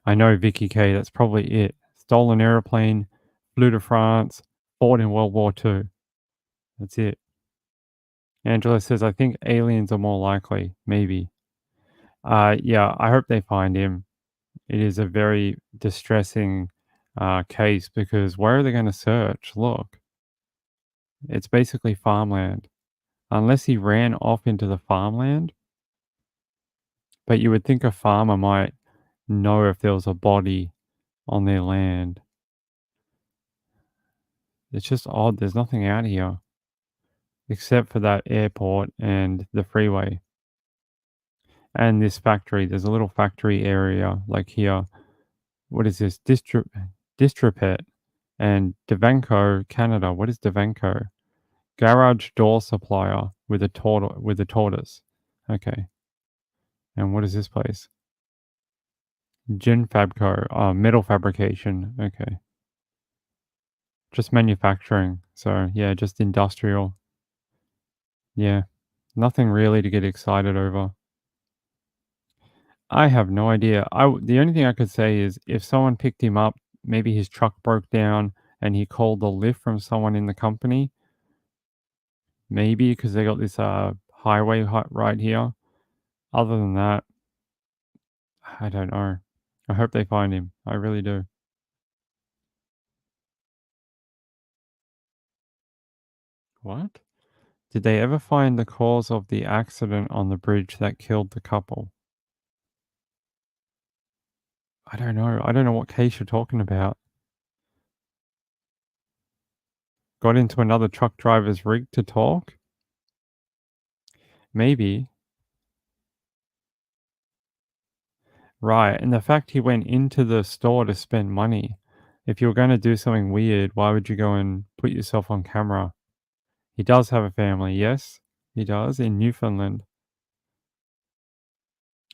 I know, Vicky K. That's probably it. Stolen airplane, flew to France, fought in World War II. That's it. Angela says, I think aliens are more likely. Maybe. Yeah, I hope they find him. It is a very distressing case because where are they going to search? Look, it's basically farmland. Unless he ran off into the farmland. But you would think a farmer might know if there was a body on their land. It's just odd. There's nothing out here except for that airport and the freeway. And this factory. There's a little factory area like here. What is this? Distripet and Devanco, Canada. What is Devanco? Garage door supplier with a tortoise. Okay. And what is this place? Gin Fabco. Metal fabrication. Okay. Just manufacturing. So yeah, just industrial. Yeah. Nothing really to get excited over. I have no idea. The only thing I could say is if someone picked him up, maybe his truck broke down and he called the lift from someone in the company. Maybe because they got this highway right here. Other than that, I don't know. I hope they find him. I really do. What? Did they ever find the cause of the accident on the bridge that killed the couple? I don't know. I don't know what case you're talking about. Got into another truck driver's rig to talk? Maybe. Right, and the fact he went into the store to spend money. If you were going to do something weird, why would you go and put yourself on camera? He does have a family, yes, he does, in Newfoundland.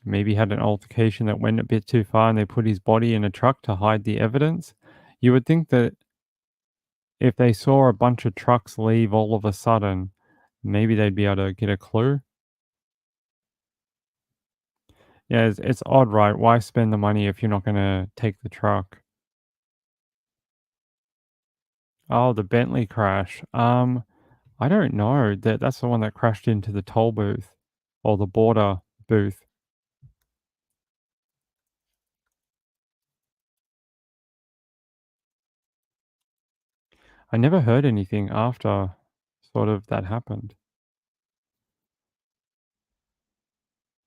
Maybe he had an altercation that went a bit too far and they put his body in a truck to hide the evidence. You would think that if they saw a bunch of trucks leave all of a sudden, maybe they'd be able to get a clue. Yeah, it's odd, right? Why spend the money if you're not going to take the truck? Oh, the Bentley crash. I don't know. That's the one that crashed into the toll booth or the border booth. I never heard anything after sort of that happened.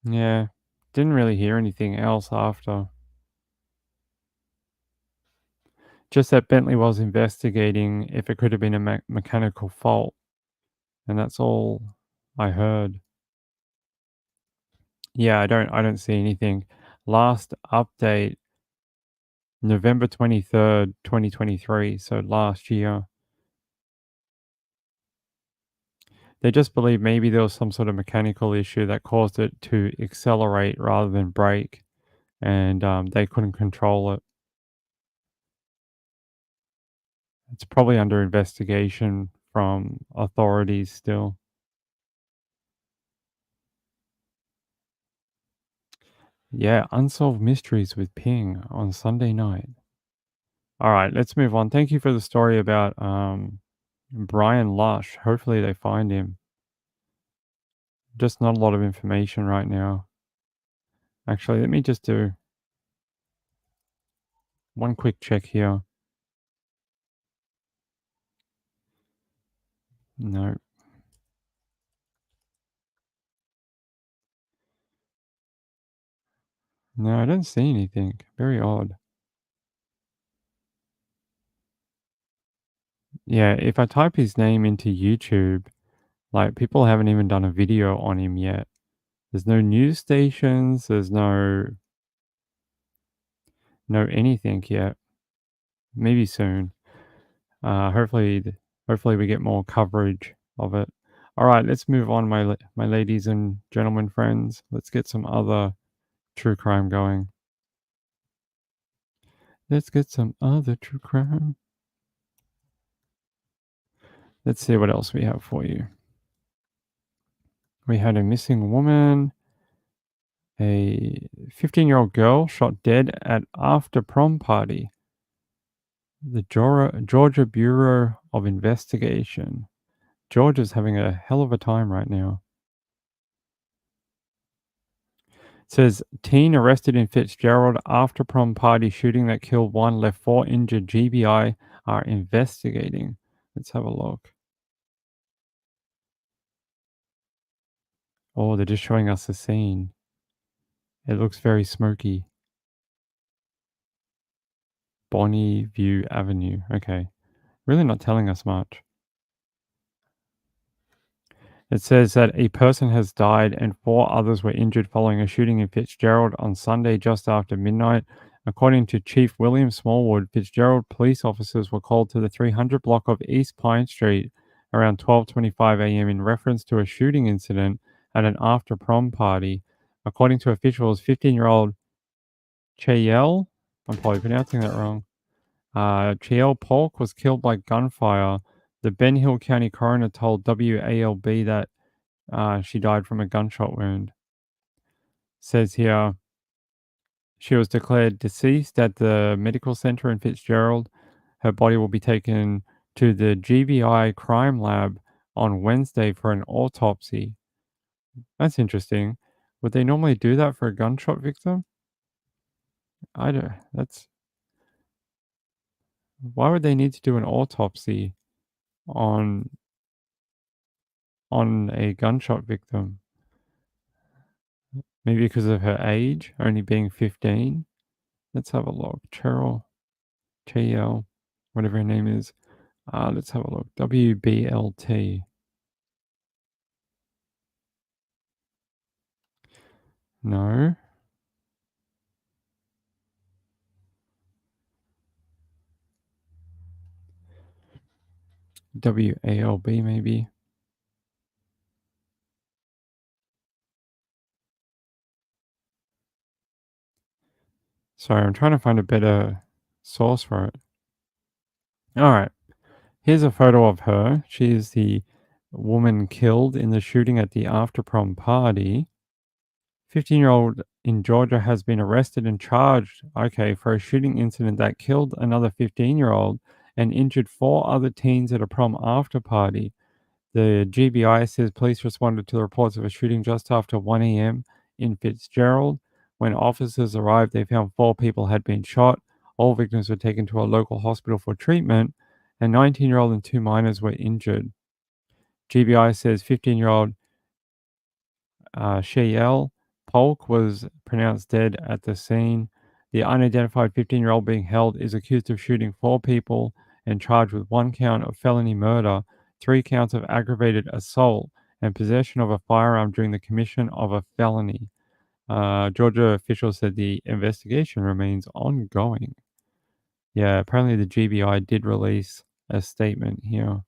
Yeah, didn't really hear anything else after. Just that Bentley was investigating if it could have been a mechanical fault. And that's all I heard. Yeah, I don't see anything. Last update, November 23rd, 2023, so last year. They just believe maybe there was some sort of mechanical issue that caused it to accelerate rather than brake, and they couldn't control it. It's probably under investigation from authorities still. Yeah, unsolved mysteries with Ping on Sunday night. All right, let's move on. Thank you for the story about Brian Lush. Hopefully they find him. Just not a lot of information right now. Actually, let me just do one quick check here. No. No, I don't see anything. Very odd. Yeah, if I type his name into YouTube, like people haven't even done a video on him yet. There's no news stations, there's no anything yet. Maybe soon. Hopefully we get more coverage of it. All right, let's move on, my ladies and gentlemen friends. Let's get some other true crime going. Let's get some other true crime. Let's see what else we have for you. We had a missing woman. A 15-year-old girl shot dead at after prom party. The Georgia Bureau of Investigation. Georgia's having a hell of a time right now. It says, teen arrested in Fitzgerald after prom party shooting that killed one, left 4 injured. GBI are investigating. Let's have a look. Oh, they're just showing us the scene. It looks very smoky. Bonnie View Avenue. Okay. Really not telling us much. It says that a person has died and 4 others were injured following a shooting in Fitzgerald on Sunday just after midnight. According to Chief William Smallwood, Fitzgerald police officers were called to the 300 block of East Pine Street around 12:25 a.m. in reference to a shooting incident at an after-prom party. According to officials, 15-year-old Chayel, I'm probably pronouncing that wrong, Chayel Polk was killed by gunfire. The Ben Hill County coroner told WALB that she died from a gunshot wound. Says here, she was declared deceased at the medical center in Fitzgerald. Her body will be taken to the GBI crime lab on Wednesday for an autopsy. That's interesting. Would they normally do that for a gunshot victim? Why would they need to do an autopsy on a gunshot victim? Maybe because of her age, only being 15. Let's have a look. Cheryl, whatever her name is. Let's have a look. WBLT. No. WALB maybe. Sorry, I'm trying to find a better source for it. All right. Here's a photo of her. She is the woman killed in the shooting at the after prom party. 15-year-old in Georgia has been arrested and charged, for a shooting incident that killed another 15-year-old and injured 4 other teens at a prom after party. The GBI says police responded to the reports of a shooting just after 1 a.m. in Fitzgerald. When officers arrived, they found 4 people had been shot. All victims were taken to a local hospital for treatment. A 19-year-old and 2 minors were injured. GBI says 15-year-old Chayel Polk was pronounced dead at the scene. The unidentified 15-year-old being held is accused of shooting 4 people and charged with 1 count of felony murder, 3 counts of aggravated assault, and possession of a firearm during the commission of a felony. Georgia officials said the investigation remains ongoing. Yeah, apparently the GBI did release a statement here.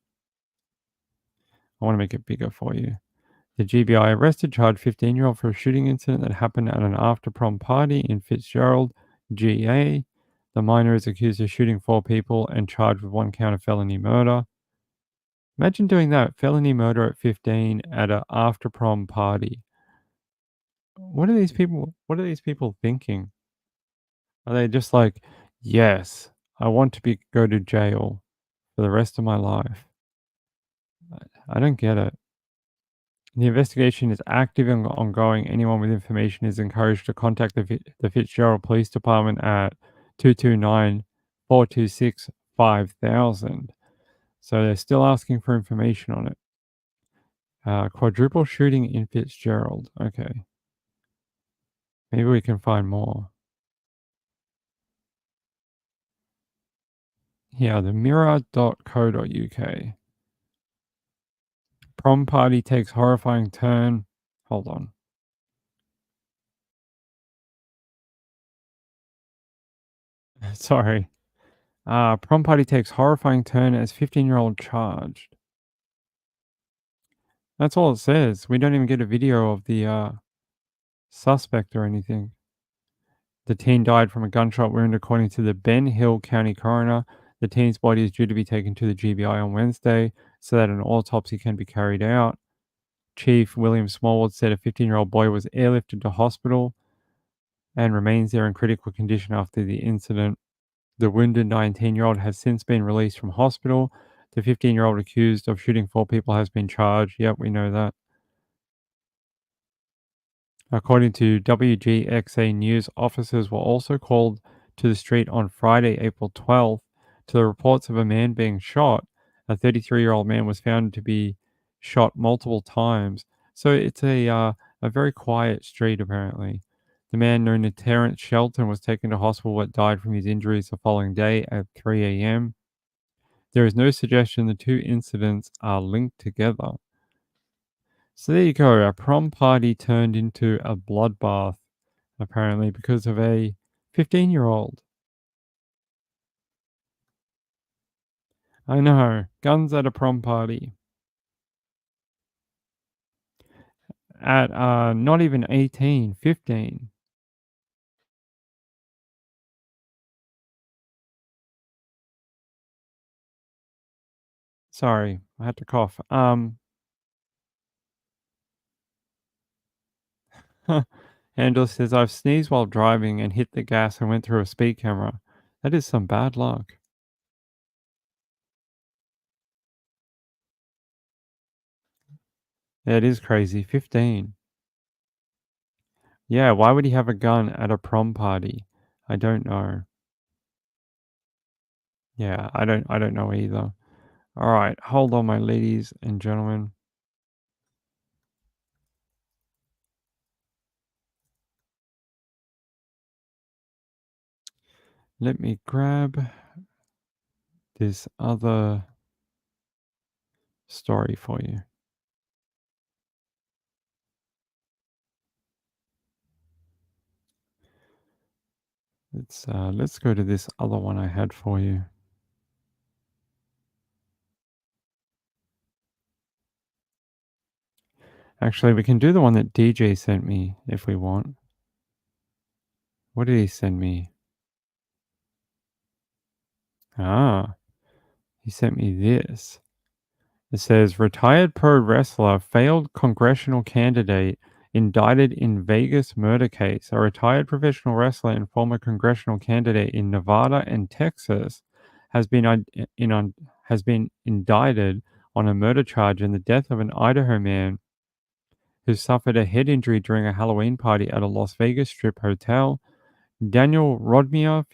I want to make it bigger for you. The GBI arrested charged 15-year-old for a shooting incident that happened at an after-prom party in Fitzgerald, GA. The minor is accused of shooting 4 people and charged with 1 count of felony murder. Imagine doing that, felony murder at 15 at an after-prom party. What are these people thinking? Are they just like, yes, I want to go to jail for the rest of my life? I don't get it. The investigation is active and ongoing. Anyone with information is encouraged to contact the Fitzgerald Police Department at 229-426-5000. So they're still asking for information on it. Quadruple shooting in Fitzgerald. Okay. Maybe we can find more. Yeah, the mirror.co.uk. Prom party takes horrifying turn. Hold on. Sorry. Prom party takes horrifying turn as 15-year-old charged. That's all it says. We don't even get a video of the suspect or anything. The teen died from a gunshot wound, according to the Ben Hill County coroner. The teen's body is due to be taken to the GBI on Wednesday so that an autopsy can be carried out. Chief William Smallwood said a 15-year-old boy was airlifted to hospital and remains there in critical condition after the incident. The wounded 19-year-old has since been released from hospital. The 15-year-old accused of shooting 4 people has been charged. Yep, we know that. According to WGXA News, officers were also called to the street on Friday, April 12th, to the reports of a man being shot. A 33-year-old man was found to be shot multiple times. So it's a very quiet street, apparently. The man known as Terrence Shelton was taken to hospital but died from his injuries the following day at 3 a.m. There is no suggestion the 2 incidents are linked together. So there you go. A prom party turned into a bloodbath, apparently, because of a 15-year-old. I know. Guns at a prom party. At not even 18, 15. Sorry, I had to cough. Angela says, I've sneezed while driving and hit the gas and went through a speed camera. That is some bad luck. Yeah, it is crazy. 15. Yeah, why would he have a gun at a prom party? I don't know. Yeah, I don't know either. All right, hold on, my ladies and gentlemen. Let me grab this other story for you. Let's go to this other one I had for you. Actually, we can do the one that DJ sent me if we want. What did he send me? He sent me this. It says, retired pro wrestler, failed congressional candidate, indicted in Vegas murder case. A retired professional wrestler and former congressional candidate in Nevada and Texas has been indicted on a murder charge in the death of an Idaho man who suffered a head injury during a Halloween party at a Las Vegas Strip hotel. Daniel Rodmier,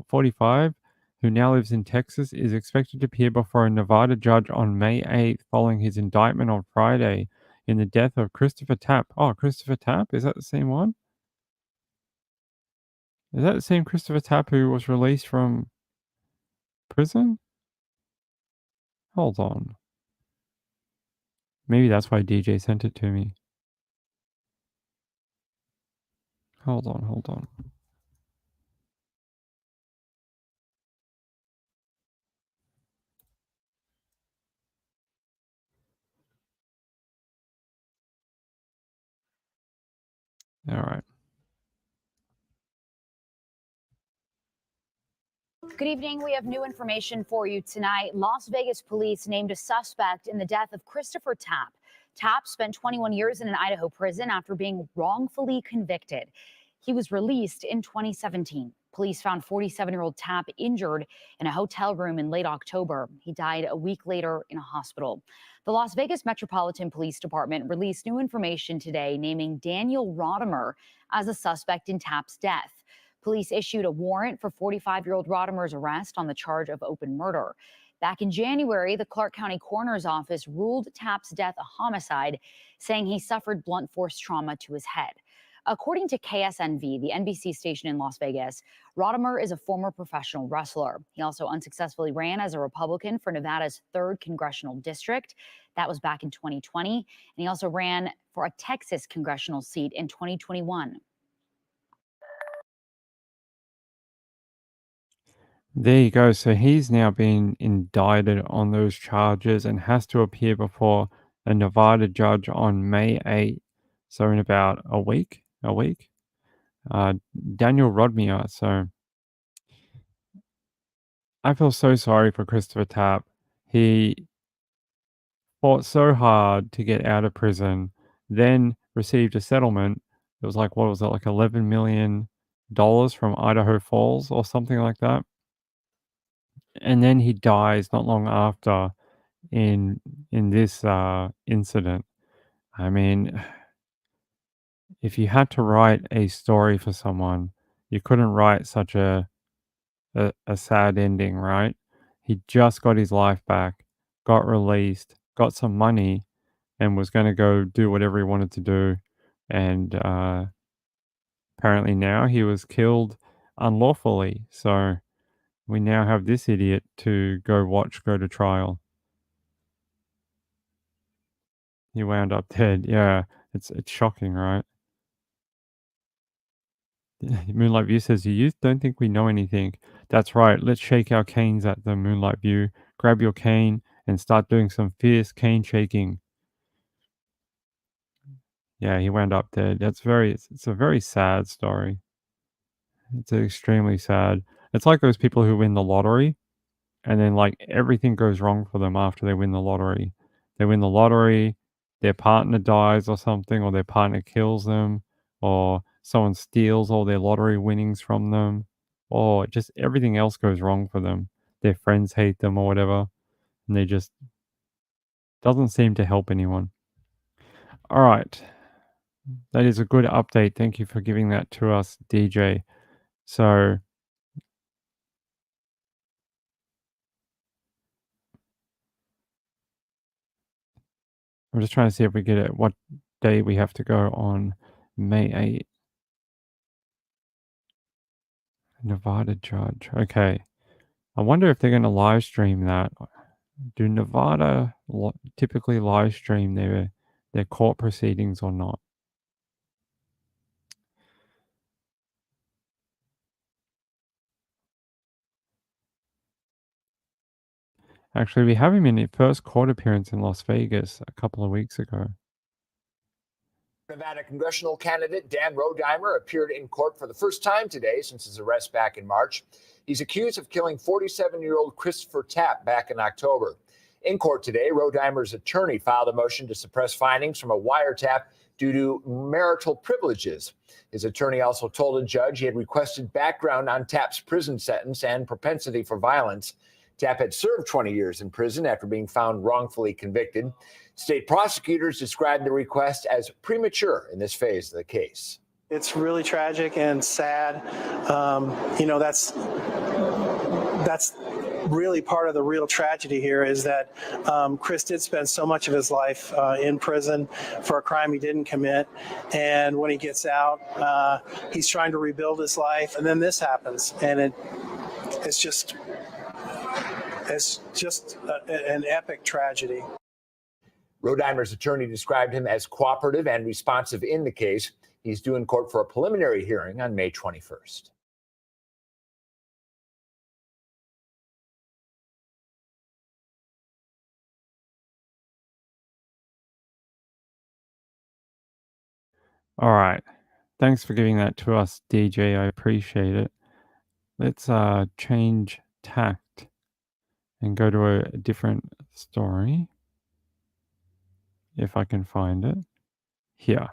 45, who now lives in Texas, is expected to appear before a Nevada judge on May 8th following his indictment on Friday in the death of Christopher Tapp. Oh, Christopher Tapp? Is that the same one? Is that the same Christopher Tapp who was released from prison? Hold on. Maybe that's why DJ sent it to me. Hold on. All right. Good evening. We have new information for you tonight. Las Vegas police named a suspect in the death of Christopher Tapp. Tapp spent 21 years in an Idaho prison after being wrongfully convicted. He was released in 2017. Police found 47-year-old Tapp injured in a hotel room in late October. He died a week later in a hospital. The Las Vegas Metropolitan Police Department released new information today naming Daniel Rodimer as a suspect in Tapp's death. Police issued a warrant for 45-year-old Rodimer's arrest on the charge of open murder. Back in January, the Clark County Coroner's Office ruled Tapp's death a homicide, saying he suffered blunt force trauma to his head. According to KSNV, the NBC station in Las Vegas, Rodimer is a former professional wrestler. He also unsuccessfully ran as a Republican for Nevada's 3rd Congressional District. That was back in 2020. And he also ran for a Texas congressional seat in 2021. There you go. So he's now been indicted on those charges and has to appear before a Nevada judge on May 8th. So in about a week. Daniel Rodimer. So I feel so sorry for Christopher Tapp. He fought so hard to get out of prison, then received a settlement. It was like, what was it, like $11 million from Idaho Falls or something like that. And then he dies not long after in this incident. I mean, if you had to write a story for someone, you couldn't write such a sad ending, right? He just got his life back, got released, got some money, and was going to go do whatever he wanted to do. And apparently now he was killed unlawfully. So we now have this idiot to go to trial. He wound up dead. Yeah, it's shocking, right? Moonlight View says, the youth don't think we know anything. That's right. Let's shake our canes at them, Moonlight View. Grab your cane and start doing some fierce cane shaking. Yeah, he wound up dead. It's a very sad story. It's extremely sad. It's like those people who win the lottery and then like everything goes wrong for them after they win the lottery. They win the lottery, their partner dies or something, or their partner kills them, or someone steals all their lottery winnings from them, or just everything else goes wrong for them. Their friends hate them or whatever, and they just doesn't seem to help anyone. All right. That is a good update. Thank you for giving that to us, DJ. So I'm just trying to see if we get it. What day we have to go on May 8th. Nevada judge. Okay. I wonder if they're going to live stream that. Do Nevada typically live stream their court proceedings or not? Actually, we have him in his first court appearance in Las Vegas a couple of weeks ago. Nevada congressional candidate Dan Rodimer appeared in court for the first time today since his arrest back in March. He's accused of killing 47-year-old Christopher Tapp back in October. In court today, Rodimer's attorney filed a motion to suppress findings from a wiretap due to marital privileges. His attorney also told a judge he had requested background on Tapp's prison sentence and propensity for violence. Tapp had served 20 years in prison after being found wrongfully convicted. State prosecutors described the request as premature in this phase of the case. It's really tragic and sad. That's really part of the real tragedy here is that Chris did spend so much of his life in prison for a crime he didn't commit. And when he gets out, he's trying to rebuild his life. And then this happens. And it's just an epic tragedy. Rodheimer's attorney described him as cooperative and responsive in the case. He's due in court for a preliminary hearing on May 21st. All right. Thanks for giving that to us, DJ. I appreciate it. Let's change tact and go to a different story. If I can find it. Here.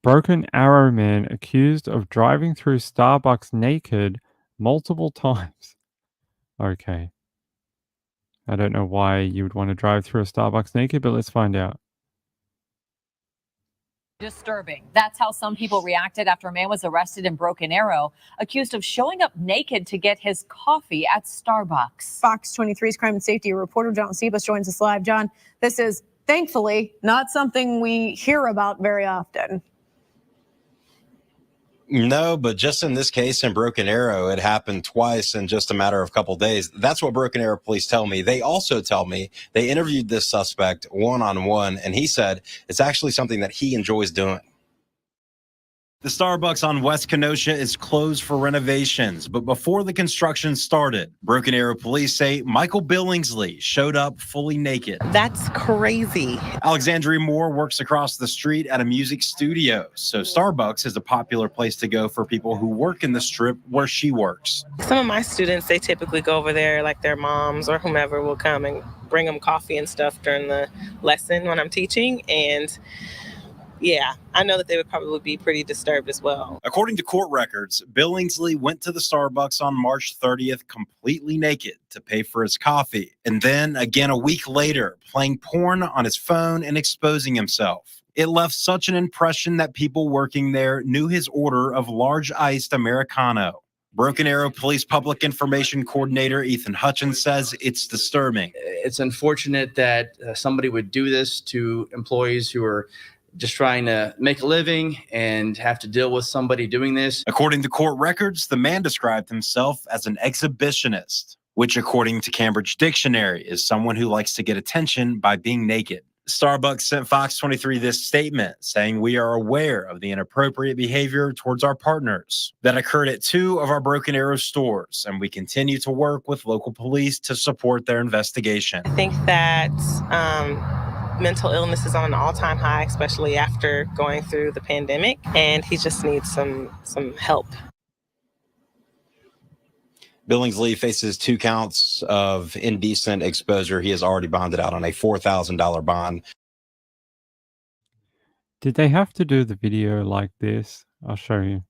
Broken Arrow man accused of driving through Starbucks naked multiple times. Okay. I don't know why you would want to drive through a Starbucks naked, but let's find out. Disturbing. That's how some people reacted after a man was arrested in Broken Arrow, accused of showing up naked to get his coffee at Starbucks. Fox 23's crime and safety reporter John Sebas joins us live. John, this is thankfully not something we hear about very often. No, but just in this case in Broken Arrow, it happened twice in just a matter of a couple of days. That's what Broken Arrow police tell me. They also tell me they interviewed this suspect one-on-one, and he said it's actually something that he enjoys doing. The Starbucks on West Kenosha is closed for renovations, but before the construction started, Broken Arrow police say Michael Billingsley showed up fully naked. That's crazy. Alexandria Moore works across the street at a music studio, so Starbucks is a popular place to go for people who work in the strip where she works. Some of my students, they typically go over there, like their moms or whomever will come and bring them coffee and stuff during the lesson when I'm teaching, and yeah, I know that they would probably be pretty disturbed as well. According to court records, Billingsley went to the Starbucks on March 30th completely naked to pay for his coffee. And then again a week later, playing porn on his phone and exposing himself. It left such an impression that people working there knew his order of large iced Americano. Broken Arrow Police Public Information Coordinator Ethan Hutchins says it's disturbing. It's unfortunate that somebody would do this to employees who are just trying to make a living and have to deal with somebody doing this. According to court records, the man described himself as an exhibitionist, which according to Cambridge Dictionary is someone who likes to get attention by being naked. Starbucks sent Fox 23 this statement saying we are aware of the inappropriate behavior towards our partners that occurred at 2 of our Broken Arrow stores, and we continue to work with local police to support their investigation. I think that mental illness is on an all-time high, especially after going through the pandemic, and he just needs some help. Billingsley faces 2 counts of indecent exposure. He has already bonded out on a $4,000 bond. Did they have to do the video like this? I'll show you.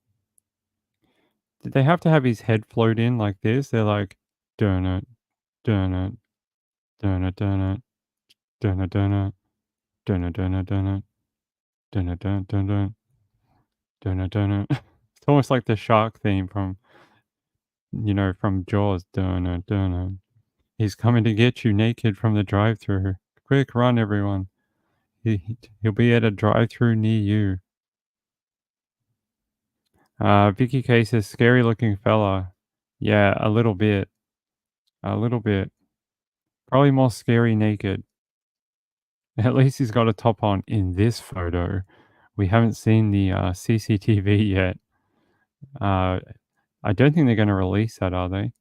Did they have to have his head float in like this? They're like, dun it, dun it, dun it, dun it, dun it, dun it, dun it, dun it, dun it, dun it, dun it, dun it, dun it, dun it. It's almost like the shark theme from, from Jaws. Dun it, dun it. He's coming to get you naked from the drive-thru. Quick, run, everyone. He'll be at a drive-thru near you. Vicky K says, scary looking fella. Yeah, a little bit. A little bit. Probably more scary naked. At least he's got a top on in this photo. We haven't seen the CCTV yet. I don't think they're going to release that, are they?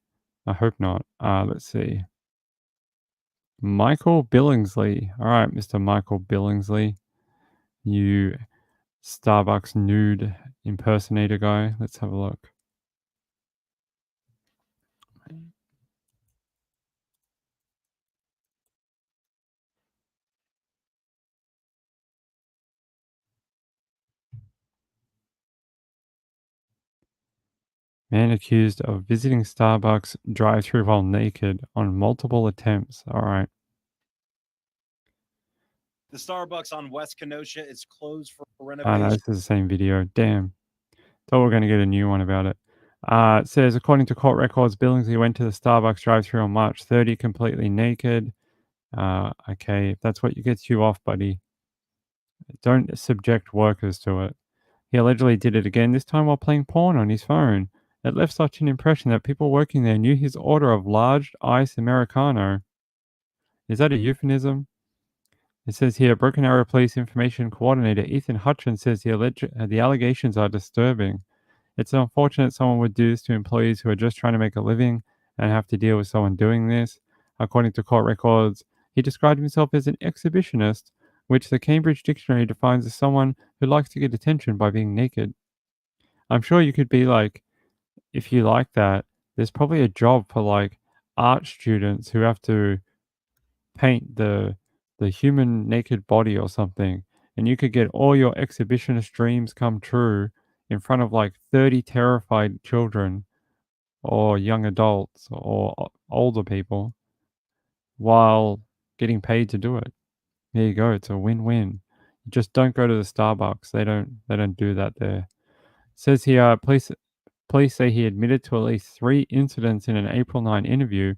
I hope not. Let's see. Michael Billingsley. All right, Mr. Michael Billingsley. You Starbucks nude impersonator guy. Let's have a look. Man accused of visiting Starbucks drive-thru while naked on multiple attempts. All right. The Starbucks on West Kenosha is closed for Oh, renovation. no, this is the same video. Damn. Thought we were going to get a new one about it. It says, according to court records, Billingsley went to the Starbucks drive-thru on March 30, completely naked. Okay, if that's what gets you off, buddy, don't subject workers to it. He allegedly did it again, this time while playing porn on his phone. It left such an impression that people working there knew his order of large ice Americano. Is that a euphemism? It says here, Broken Arrow Police Information Coordinator Ethan Hutchins says the allegations are disturbing. It's unfortunate someone would do this to employees who are just trying to make a living and have to deal with someone doing this. According to court records, he described himself as an exhibitionist, which the Cambridge Dictionary defines as someone who likes to get attention by being naked. I'm sure you could be like, if you like that, there's probably a job for like art students who have to paint the human naked body or something, and you could get all your exhibitionist dreams come true in front of like 30 terrified children or young adults or older people while getting paid to do it. There you go. It's a win-win. Just don't go to the Starbucks. They don't do that there. It says here, police say he admitted to at least 3 incidents in an April 9 interview.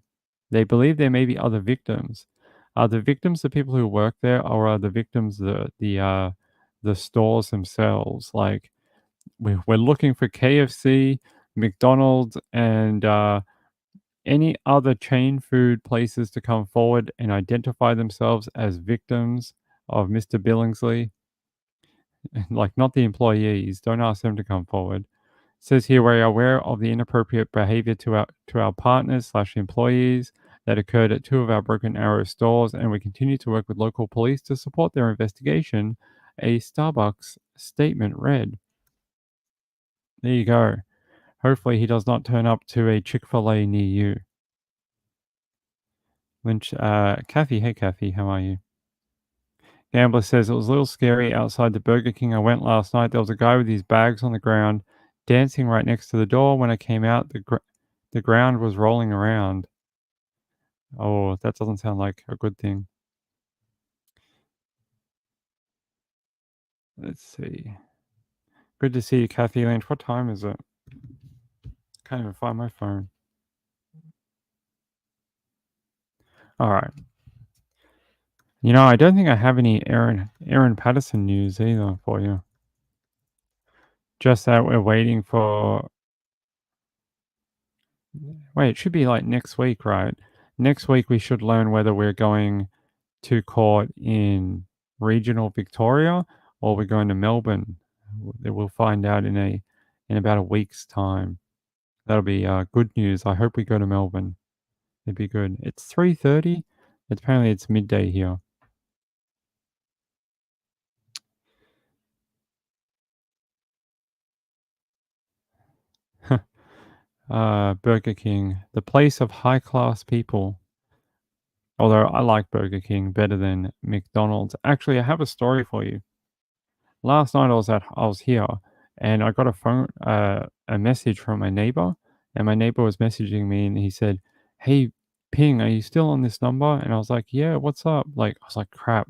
They believe there may be other victims. Are the victims the people who work there, or are the victims the stores themselves? Like, we're looking for KFC, McDonald's, and any other chain food places to come forward and identify themselves as victims of Mr. Billingsley. Like, not the employees. Don't ask them to come forward. It says here, we are aware of the inappropriate behavior to our partners/employees that occurred at 2 of our Broken Arrow stores, and we continue to work with local police to support their investigation. A Starbucks statement read. There you go. Hopefully he does not turn up to a Chick-fil-A near you. Lynch, Kathy, hey Kathy, how are you? Gambler says, it was a little scary outside the Burger King I went last night. There was a guy with his bags on the ground dancing right next to the door. When I came out, the ground was rolling around. Oh, that doesn't sound like a good thing. Let's see. Good to see you, Kathy Lynch. What time is it? Can't even find my phone. All right. You know, I don't think I have any Aaron Patterson news either for you. Just that we're waiting for... Wait, it should be like next week, right? Next week we should learn whether we're going to court in regional Victoria or we're going to Melbourne. We'll find out in about a week's time. That'll be good news. I hope we go to Melbourne. It'd be good. It's 3:30. Apparently it's midday here. Burger King, the place of high-class people. Although I like Burger King better than McDonald's. Actually, I have a story for you. Last night I was here, and I got a message from my neighbor, and my neighbor was messaging me, and he said, "Hey, Ping, are you still on this number?" And I was like, "Yeah, what's up?" Like, I was like, "Crap,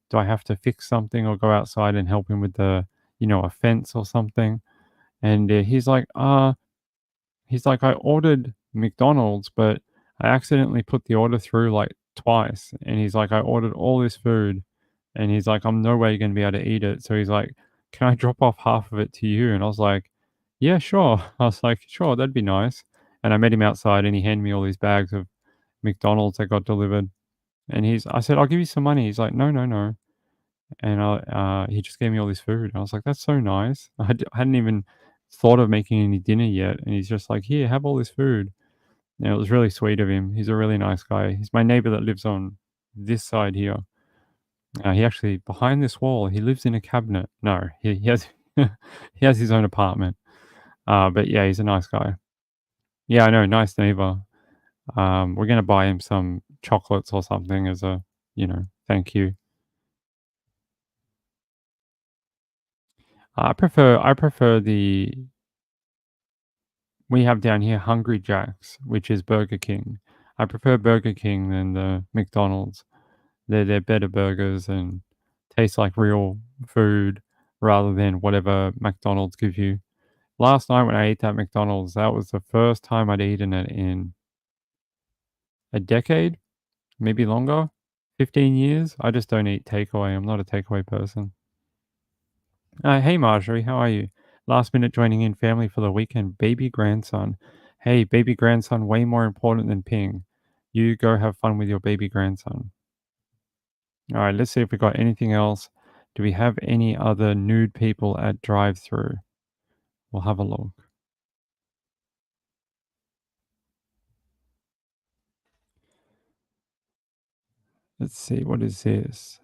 do I have to fix something or go outside and help him with a fence or something?" And he's like, I ordered McDonald's, but I accidentally put the order through like twice. And he's like, I ordered all this food. And he's like, I'm no way going to be able to eat it. So he's like, can I drop off half of it to you? And I was like, yeah, sure. I was like, sure, that'd be nice. And I met him outside and he handed me all these bags of McDonald's that got delivered. And I said, I'll give you some money. He's like, no, no, no. And he just gave me all this food. And I was like, that's so nice. I hadn't even thought of making any dinner yet. And he's just like, here, have all this food. And it was really sweet of him. He's a really nice guy. He's my neighbor that lives on this side here. He actually, behind this wall, he lives in a cabinet. No, he has he has his own apartment. But yeah, he's a nice guy. Yeah, I know, nice neighbor. We're going to buy him some chocolates or something as a, thank you. I prefer we have down here Hungry Jack's, which is Burger King. I prefer Burger King than the McDonald's. They're better burgers and taste like real food rather than whatever McDonald's gives you. Last night when I ate that McDonald's, that was the first time I'd eaten it in a decade, maybe longer, 15 years. I just don't eat takeaway. I'm not a takeaway person. Hey, Marjorie, how are you? Last minute joining in, family for the weekend, baby grandson. Hey, baby grandson, way more important than Ping. You go have fun with your baby grandson. All right, let's see if we got anything else. Do we have any other nude people at drive-through? We'll have a look. Let's see, what is this?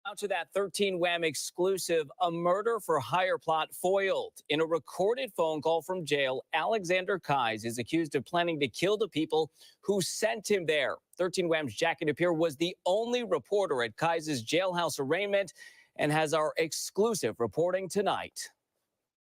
Out to that 13 Wham exclusive, a murder for hire plot foiled. In a recorded phone call from jail, Alexander Kais is accused of planning to kill the people who sent him there. 13 Wham's Jackie DePere was the only reporter at Kais's jailhouse arraignment and has our exclusive reporting tonight.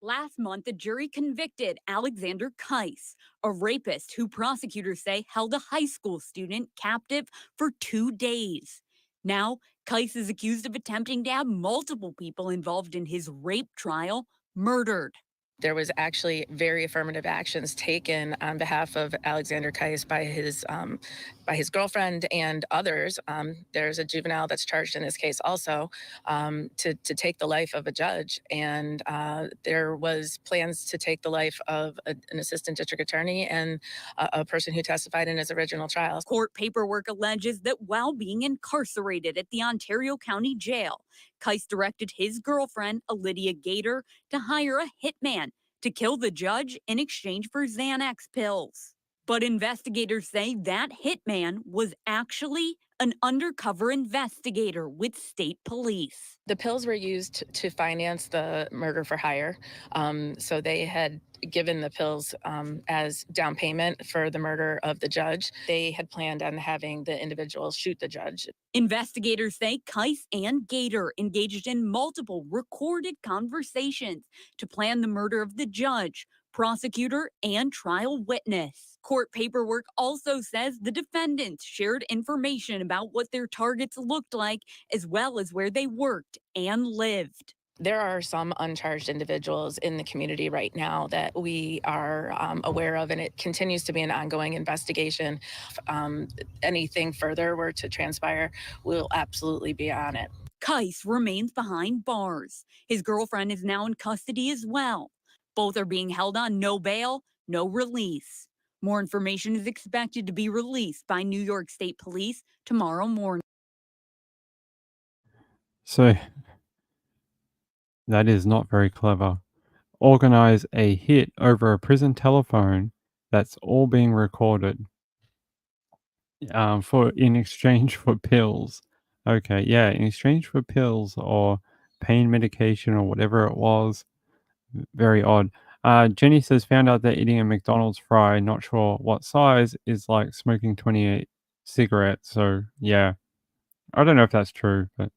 Last month, the jury convicted Alexander Kais, a rapist who prosecutors say held a high school student captive for 2 days. Now, Kais is accused of attempting to have multiple people involved in his rape trial murdered. There was actually very affirmative actions taken on behalf of Alexander Kais by his girlfriend and others. There's a juvenile that's charged in this case also to take the life of a judge. And there was plans to take the life of an assistant district attorney and a person who testified in his original trial. Court paperwork alleges that while being incarcerated at the Ontario County Jail, Kais directed his girlfriend, Lydia Gator, to hire a hitman to kill the judge in exchange for Xanax pills. But investigators say that hitman was actually an undercover investigator with state police. The pills were used to finance the murder for hire. So they had given the pills as down payment for the murder of the judge. They had planned on having the individual shoot the judge. Investigators say Kais and Gator engaged in multiple recorded conversations to plan the murder of the judge, prosecutor, and trial witness. Court paperwork also says the defendants shared information about what their targets looked like, as well as where they worked and lived. There are some uncharged individuals in the community right now that we are aware of, and it continues to be an ongoing investigation. If anything further were to transpire, we'll absolutely be on it. Kais remains behind bars. His girlfriend is now in custody as well. Both are being held on no bail, no release. More information is expected to be released by New York State Police tomorrow morning. So, that is not very clever. Organize a hit over a prison telephone that's all being recorded in exchange for pills. Okay, yeah, in exchange for pills or pain medication or whatever it was. Very odd. Jenny says, found out that eating a McDonald's fry, not sure what size, is like smoking 28 cigarettes. So, yeah. I don't know if that's true, but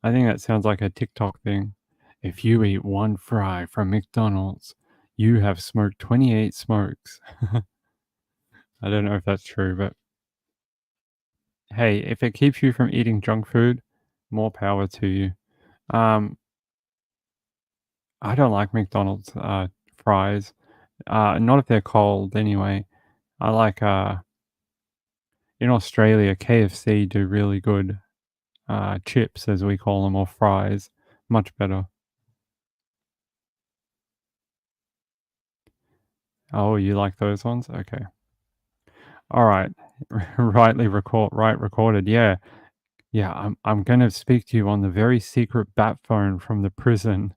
I think that sounds like a TikTok thing. If you eat one fry from McDonald's, you have smoked 28 smokes. I don't know if that's true, but hey, if it keeps you from eating junk food, more power to you. I don't like McDonald's fries. Not if they're cold anyway. I like in Australia, KFC do really good chips, as we call them, or fries. Much better. Oh, you like those ones? Okay. All right. Recorded. Yeah. Yeah, I'm gonna speak to you on the very secret bat phone from the prison.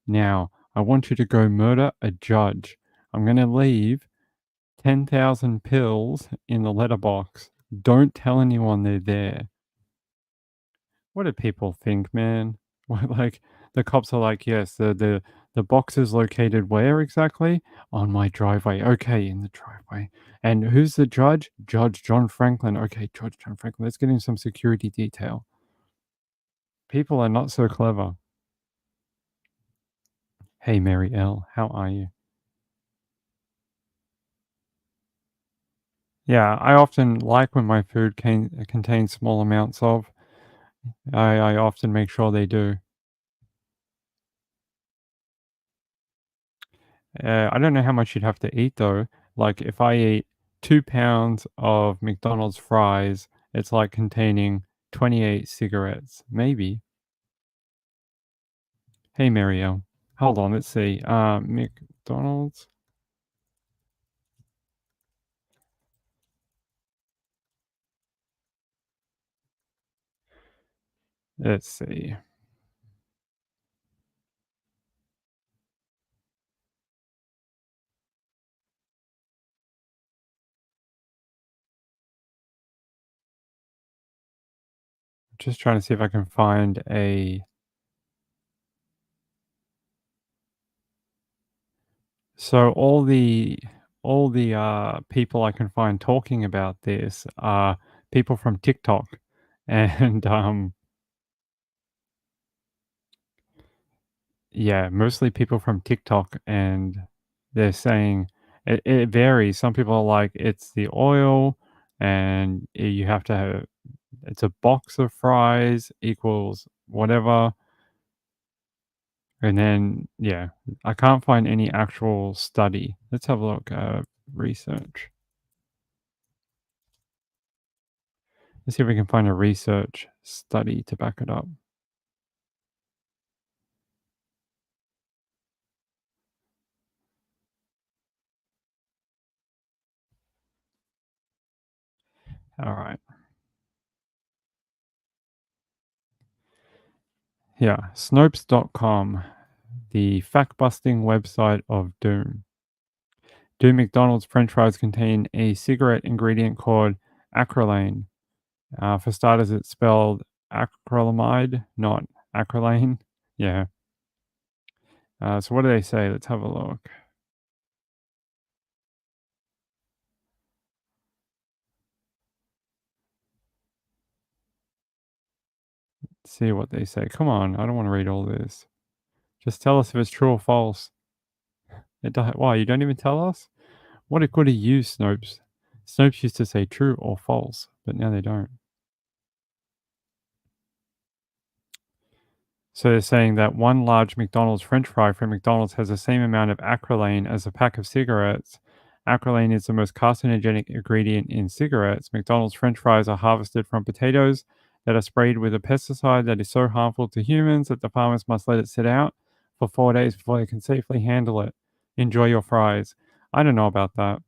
Now, I want you to go murder a judge. I'm gonna leave 10,000 pills in the letterbox. Don't tell anyone they're there. What do people think, man? Like, the cops are like, yes, the box is located where exactly? On my driveway. Okay, in the driveway. And who's the judge? Judge John Franklin. Okay, Judge John Franklin. Let's get him some security detail. People are not so clever. Hey, Mary L., how are you? Yeah, I often like when my food contains small amounts of I often make sure they do. I don't know how much you'd have to eat though. Like if I eat 2 pounds of McDonald's fries, it's like containing 28 cigarettes. Maybe. Hey, Marielle. Hold on, let's see. McDonald's. Let's see. Just trying to see if I can find a. So all the people I can find talking about this are people from TikTok, and yeah, mostly people from TikTok, and they're saying it varies. Some people are like it's the oil, and you have to have it's a box of fries equals whatever. And then, yeah, I can't find any actual study. Let's have a look. Research. Let's see if we can find a research study to back it up. All right. Yeah, Snopes.com, the fact-busting website of doom. Do McDonald's French fries contain a cigarette ingredient called acrylane? For starters, it's spelled acrylamide, not acrylane. Yeah. So what do they say? Let's have a look. Let's see what they say. Come on, I don't want to read all this. Just tell us if it's true or false. Why, you don't even tell us? What a goody you, Snopes. Snopes used to say true or false, but now they don't. So they're saying that one large McDonald's French fry from McDonald's has the same amount of acrylane as a pack of cigarettes. Acrylane is the most carcinogenic ingredient in cigarettes. McDonald's French fries are harvested from potatoes that are sprayed with a pesticide that is so harmful to humans that the farmers must let it sit out for 4 days before they can safely handle it. Enjoy your fries. I don't know about that.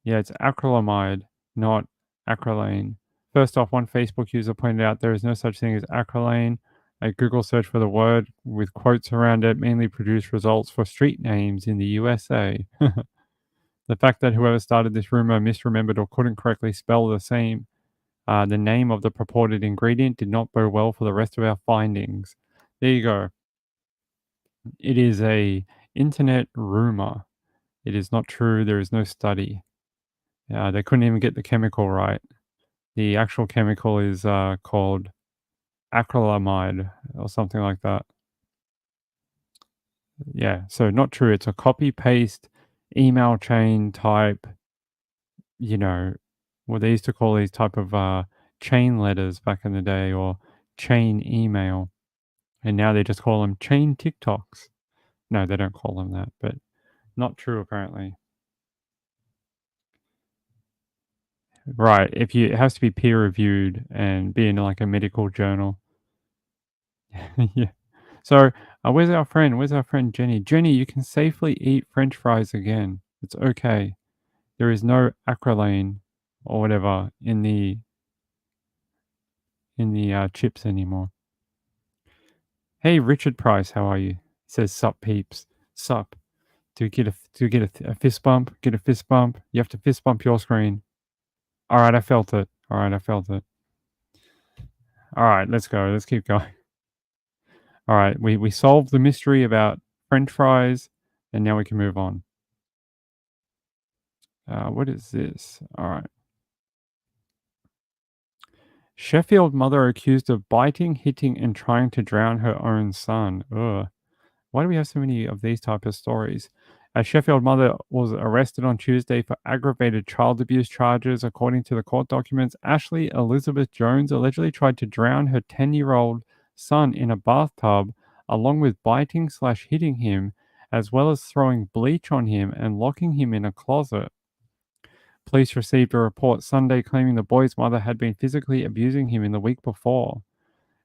Yeah, it's acrylamide, not acrylane. First off, one Facebook user pointed out there is no such thing as acrylane. A Google search for the word with quotes around it mainly produced results for street names in the USA. The fact that whoever started this rumor misremembered or couldn't correctly spell the name of the purported ingredient did not bode well for the rest of our findings. There you go. It is a internet rumor. It is not true. There is no study. They couldn't even get the chemical right. The actual chemical is called acrylamide or something like that. Yeah, so not true. It's a copy-paste email chain type, what they used to call these type of chain letters back in the day, or chain email. And now they just call them chain TikToks. No, they don't call them that, but not true apparently. Right. It has to be peer reviewed and be in like a medical journal. Yeah. So where's our friend? Where's our friend Jenny? Jenny, you can safely eat French fries again. It's okay. There is no acrylane or whatever in the chips anymore. Hey, Richard Price, how are you? He says, "Sup, peeps, sup." Do you get a fist bump? Get a fist bump. You have to fist bump your screen. All right, I felt it. All right, I felt it. All right, let's go. Let's keep going. All right, we solved the mystery about French fries, and now we can move on. What is this? All right. Sheffield mother accused of biting, hitting, and trying to drown her own son. Ugh. Why do we have so many of these type of stories? A Sheffield mother was arrested on Tuesday for aggravated child abuse charges. According to the court documents, Ashley Elizabeth Jones allegedly tried to drown her 10-year-old son in a bathtub, along with biting/hitting him, as well as throwing bleach on him and locking him in a closet. Police received a report Sunday claiming the boy's mother had been physically abusing him in the week before.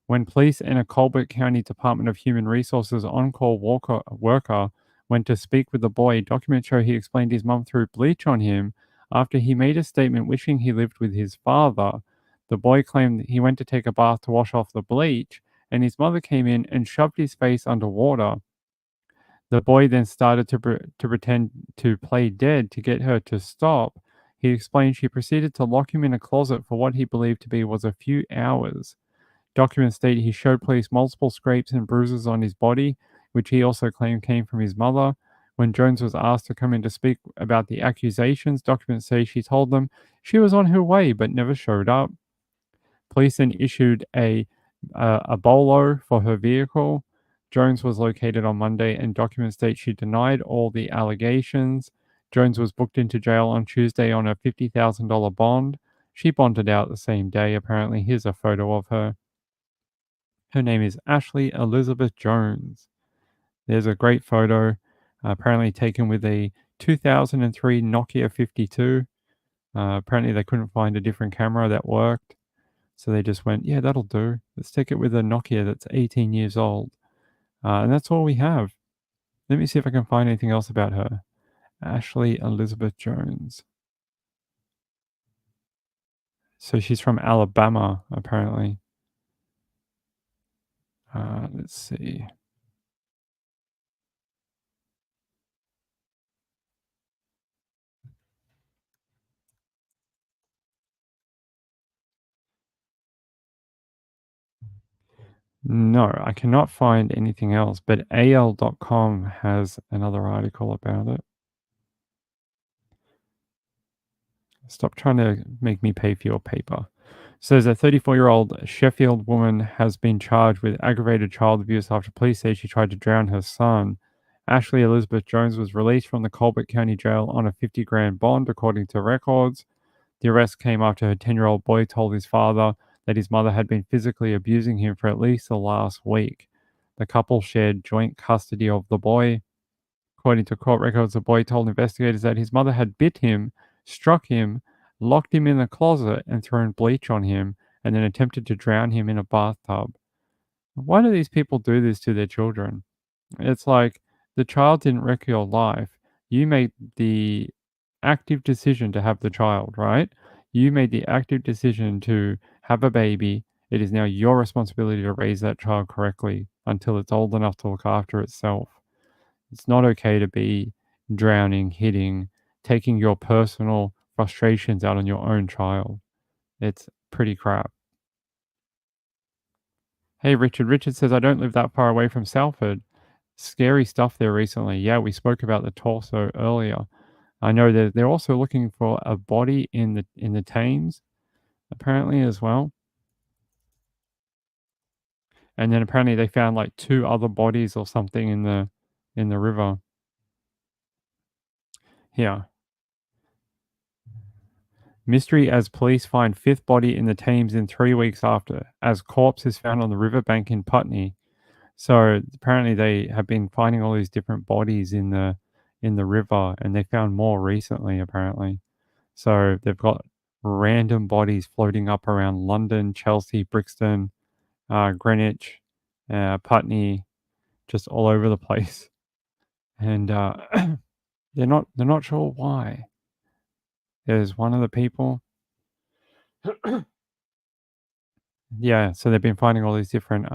When police and a Colbert County Department of Human Resources on-call worker went to speak with the boy, documents show he explained his mum threw bleach on him after he made a statement wishing he lived with his father. The boy claimed that he went to take a bath to wash off the bleach, and his mother came in and shoved his face underwater. The boy then started to pretend to play dead to get her to stop. He explained she proceeded to lock him in a closet for what he believed to be was a few hours. Documents state he showed police multiple scrapes and bruises on his body, which he also claimed came from his mother. When Jones was asked to come in to speak about the accusations, documents say she told them she was on her way but never showed up. Police then issued a bolo for her vehicle. Jones was located on Monday, and documents state she denied all the allegations. Jones was booked into jail on Tuesday on a $50,000 bond. She bonded out the same day, apparently. Here's a photo of her. Her name is Ashley Elizabeth Jones. There's a great photo, apparently taken with a 2003 Nokia 52. Apparently they couldn't find a different camera that worked. So they just went, yeah, that'll do. Let's take it with a Nokia that's 18 years old. And that's all we have. Let me see if I can find anything else about her. Ashley Elizabeth Jones. So she's from Alabama, apparently. Let's see. No, I cannot find anything else, but AL.com has another article about it. Stop trying to make me pay for your paper. Says a 34-year-old Sheffield woman has been charged with aggravated child abuse after police say she tried to drown her son. Ashley Elizabeth Jones was released from the Colbert County Jail on a $50,000 bond, according to records. The arrest came after her 10-year-old boy told his father that his mother had been physically abusing him for at least the last week. The couple shared joint custody of the boy. According to court records, the boy told investigators that his mother had bit him, struck him, locked him in the closet, and thrown bleach on him, and then attempted to drown him in a bathtub. Why do these people do this to their children? It's like the child didn't wreck your life. You made the active decision to have the child, right? You made the active decision to have a baby. It is now your responsibility to raise that child correctly until it's old enough to look after itself. It's not okay to be drowning, hitting, taking your personal frustrations out on your own child. It's pretty crap. Hey, Richard. Richard says, I don't live that far away from Salford. Scary stuff there recently. Yeah, we spoke about the torso earlier. I know that they're also looking for a body in the Thames, apparently, as well. And then apparently they found like 2 other bodies or something in the river. Here. Mystery as police find 5th body in the Thames in 3 weeks after, as corpse is found on the riverbank in Putney. So apparently they have been finding all these different bodies in the river, and they found more recently, apparently. So they've got random bodies floating up around London, Chelsea, Brixton, Greenwich, Putney, just all over the place. And they're not sure why. There's one of the people. Yeah, so they've been finding all these different,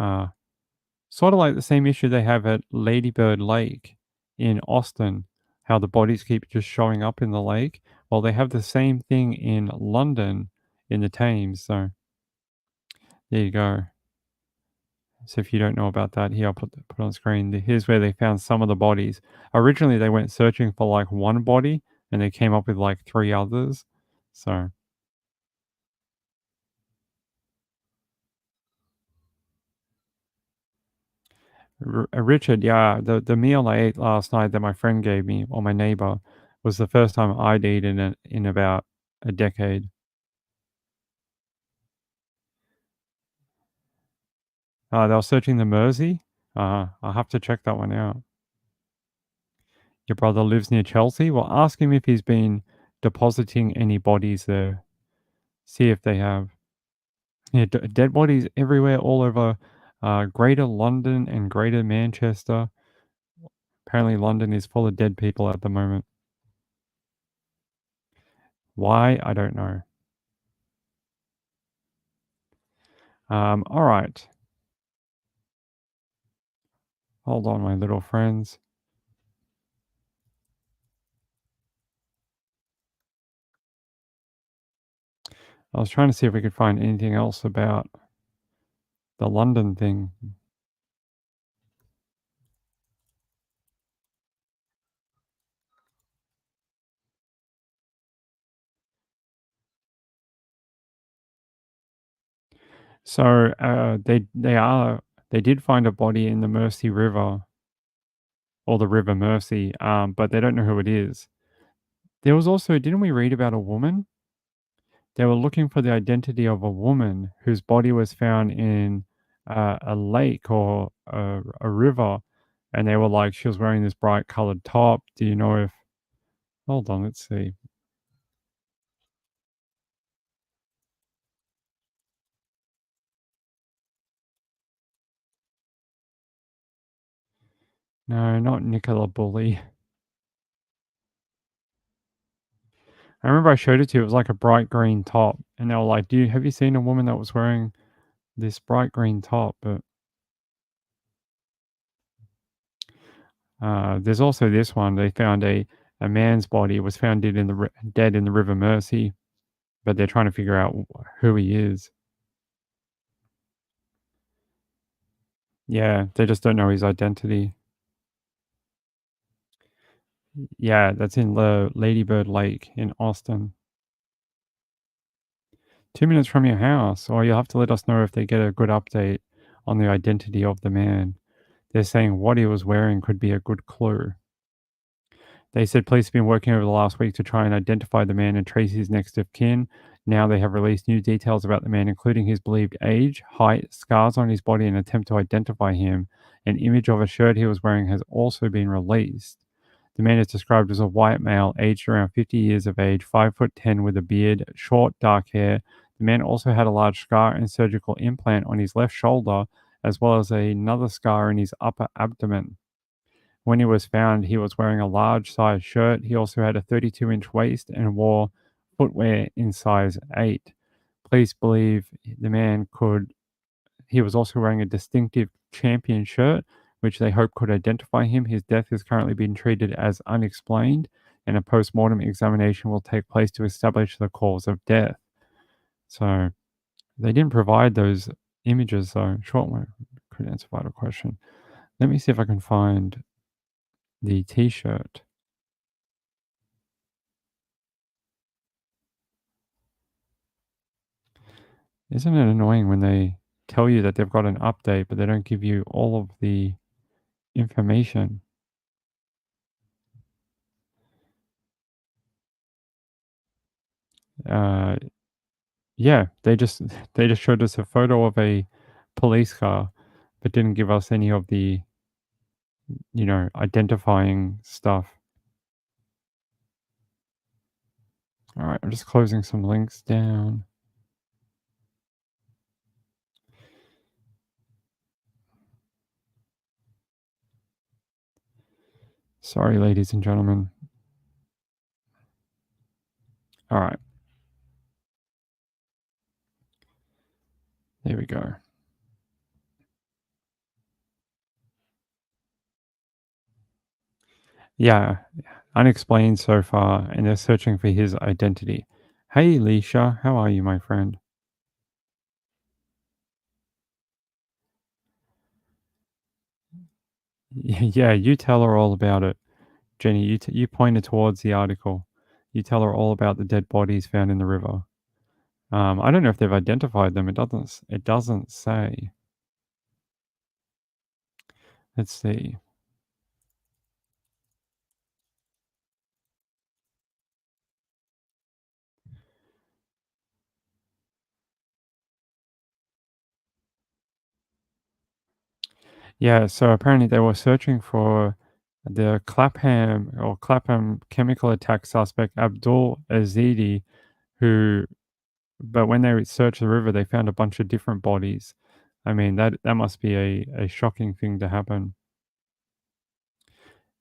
sort of like the same issue they have at Ladybird Lake in Austin, how the bodies keep just showing up in the lake. Well, they have the same thing in London in the Thames. So there you go. So if you don't know about that, here I'll put on screen. Here's where they found some of the bodies. Originally, they went searching for like 1 body, and they came up with like 3 others. So Richard, yeah, the meal I ate last night that my friend gave me, or my neighbor, was the first time I'd eaten it in about a decade. They were searching the Mersey. I'll have to check that one out. Your brother lives near Chelsea? Well, ask him if he's been depositing any bodies there. See if they have. Yeah, dead bodies everywhere, all over Greater London and Greater Manchester. Apparently, London is full of dead people at the moment. Why? I don't know. All right. Hold on, my little friends. I was trying to see if we could find anything else about the London thing. So they did find a body in the Mersey River, or the River Mersey, but they don't know who it is. There was also, didn't we read about a woman? They were looking for the identity of a woman whose body was found in a lake or a river, and they were like, she was wearing this bright colored top. Do you know if? Hold on, let's see. No, not Nicola Bully. I remember I showed it to you. It was like a bright green top, and they were like, have you seen a woman that was wearing this bright green top?" But there's also this one. They found a man's body. It was found dead in the River Mersey, but they're trying to figure out who he is. Yeah, they just don't know his identity. Yeah, that's in the Ladybird Lake in Austin. 2 minutes from your house, or you'll have to let us know if they get a good update on the identity of the man. They're saying what he was wearing could be a good clue. They said police have been working over the last week to try and identify the man and trace his next of kin. Now they have released new details about the man, including his believed age, height, scars on his body, and an attempt to identify him. An image of a shirt he was wearing has also been released. The man is described as a white male, aged around 50 years of age, 5'10" with a beard, short, dark hair. The man also had a large scar and surgical implant on his left shoulder, as well as another scar in his upper abdomen. When he was found, he was wearing a large size shirt. He also had a 32-inch waist and wore footwear in size 8. Police believe the man he was also wearing a distinctive champion shirt, which they hope could identify him. His death is currently being treated as unexplained, and a post-mortem examination will take place to establish the cause of death. So they didn't provide those images, though. Short one could answer vital question. Let me see if I can find the t-shirt. Isn't it annoying when they tell you that they've got an update, but they don't give you all of the information? Yeah, they just showed us a photo of a police car, but didn't give us any of the, identifying stuff. All right, I'm just closing some links down. Sorry, ladies and gentlemen. All right. There we go. Yeah, unexplained so far, and they're searching for his identity. Hey, Leisha, how are you, my friend? Yeah, you tell her all about it. Jenny, you pointed towards the article. You tell her all about the dead bodies found in the river. I don't know if they've identified them. It doesn't say. Let's see. Yeah, so apparently they were searching for the Clapham chemical attack suspect Abdul Azidi, but when they searched the river, they found a bunch of different bodies. I mean, that must be a shocking thing to happen.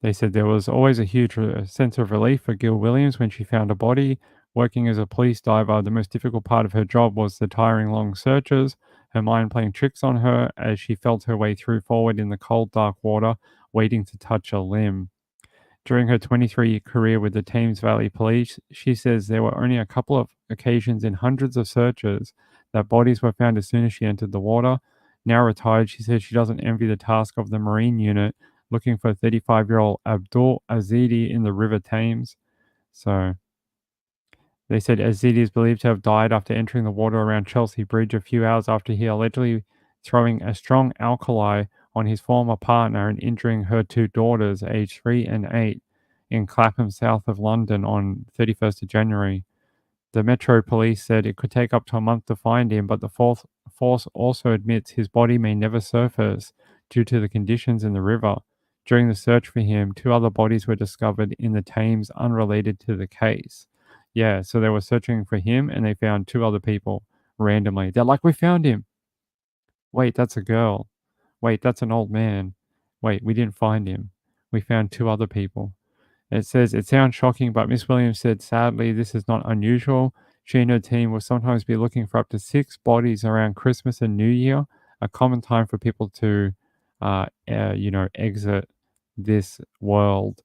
They said there was always a huge sense of relief for Gil Williams when she found a body. Working as a police diver, the most difficult part of her job was the tiring long searches, her mind playing tricks on her as she felt her way forward in the cold, dark water, waiting to touch a limb. During her 23-year career with the Thames Valley Police, she says there were only a couple of occasions in hundreds of searches that bodies were found as soon as she entered the water. Now retired, she says she doesn't envy the task of the Marine unit looking for 35-year-old Abdul Azidi in the River Thames. So they said Azidi is believed to have died after entering the water around Chelsea Bridge a few hours after he allegedly throwing a strong alkali on his former partner and injuring her two daughters, aged 3 and 8, in Clapham, south of London on 31st of January. The Metro Police said it could take up to a month to find him, but the force also admits his body may never surface due to the conditions in the river. During the search for him, 2 other bodies were discovered in the Thames unrelated to the case. Yeah, so they were searching for him and they found 2 other people randomly. They're like, we found him. Wait, that's a girl. Wait, that's an old man. Wait, we didn't find him. We found 2 other people. It says, it sounds shocking, but Miss Williams said, sadly, this is not unusual. She and her team will sometimes be looking for up to 6 bodies around Christmas and New Year, a common time for people to, exit this world.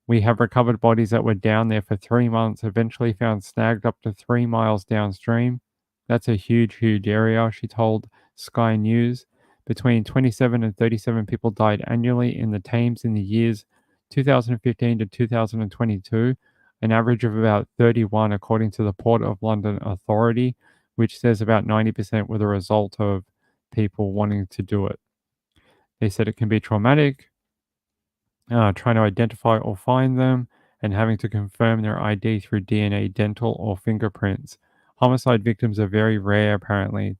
We have recovered bodies that were down there for 3 months, eventually found snagged up to 3 miles downstream. That's a huge, huge area, she told Sky News. Between 27 and 37 people died annually in the Thames in the years 2015 to 2022, an average of about 31 according to the Port of London Authority, which says about 90% were the result of people wanting to do it. They said it can be traumatic, trying to identify or find them, and having to confirm their ID through DNA, dental, or fingerprints. Homicide victims are very rare, apparently.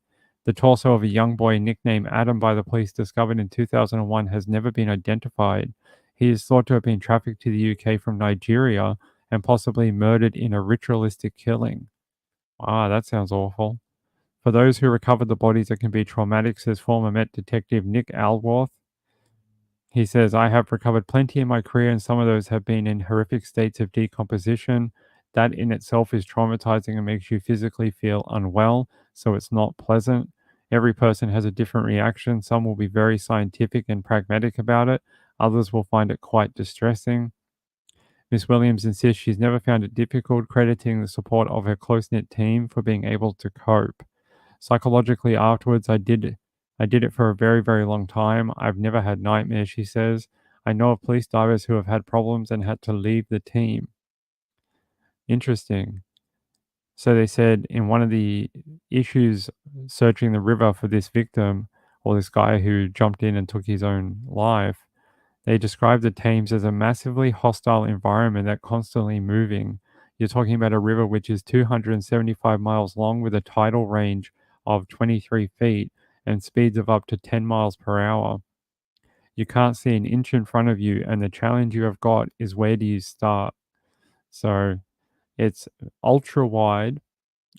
The torso of a young boy nicknamed Adam by the police discovered in 2001 has never been identified. He is thought to have been trafficked to the UK from Nigeria and possibly murdered in a ritualistic killing. Ah, that sounds awful. For those who recovered the bodies, it can be traumatic, says former Met Detective Nick Alworth. He says, I have recovered plenty in my career, and some of those have been in horrific states of decomposition. That in itself is traumatizing and makes you physically feel unwell, so it's not pleasant. Every person has a different reaction. Some will be very scientific and pragmatic about it, others will find it quite distressing. Miss Williams insists she's never found it difficult, crediting the support of her close-knit team for being able to cope. Psychologically afterwards, I did it for a very, very long time. I've never had nightmares, she says. I know of police divers who have had problems and had to leave the team. Interesting. So they said in one of the issues searching the river for this victim, or this guy who jumped in and took his own life, they described the Thames as a massively hostile environment that's constantly moving. You're talking about a river which is 275 miles long with a tidal range of 23 feet and speeds of up to 10 miles per hour. You can't see an inch in front of you, and the challenge you have got is where do you start? So it's ultra wide,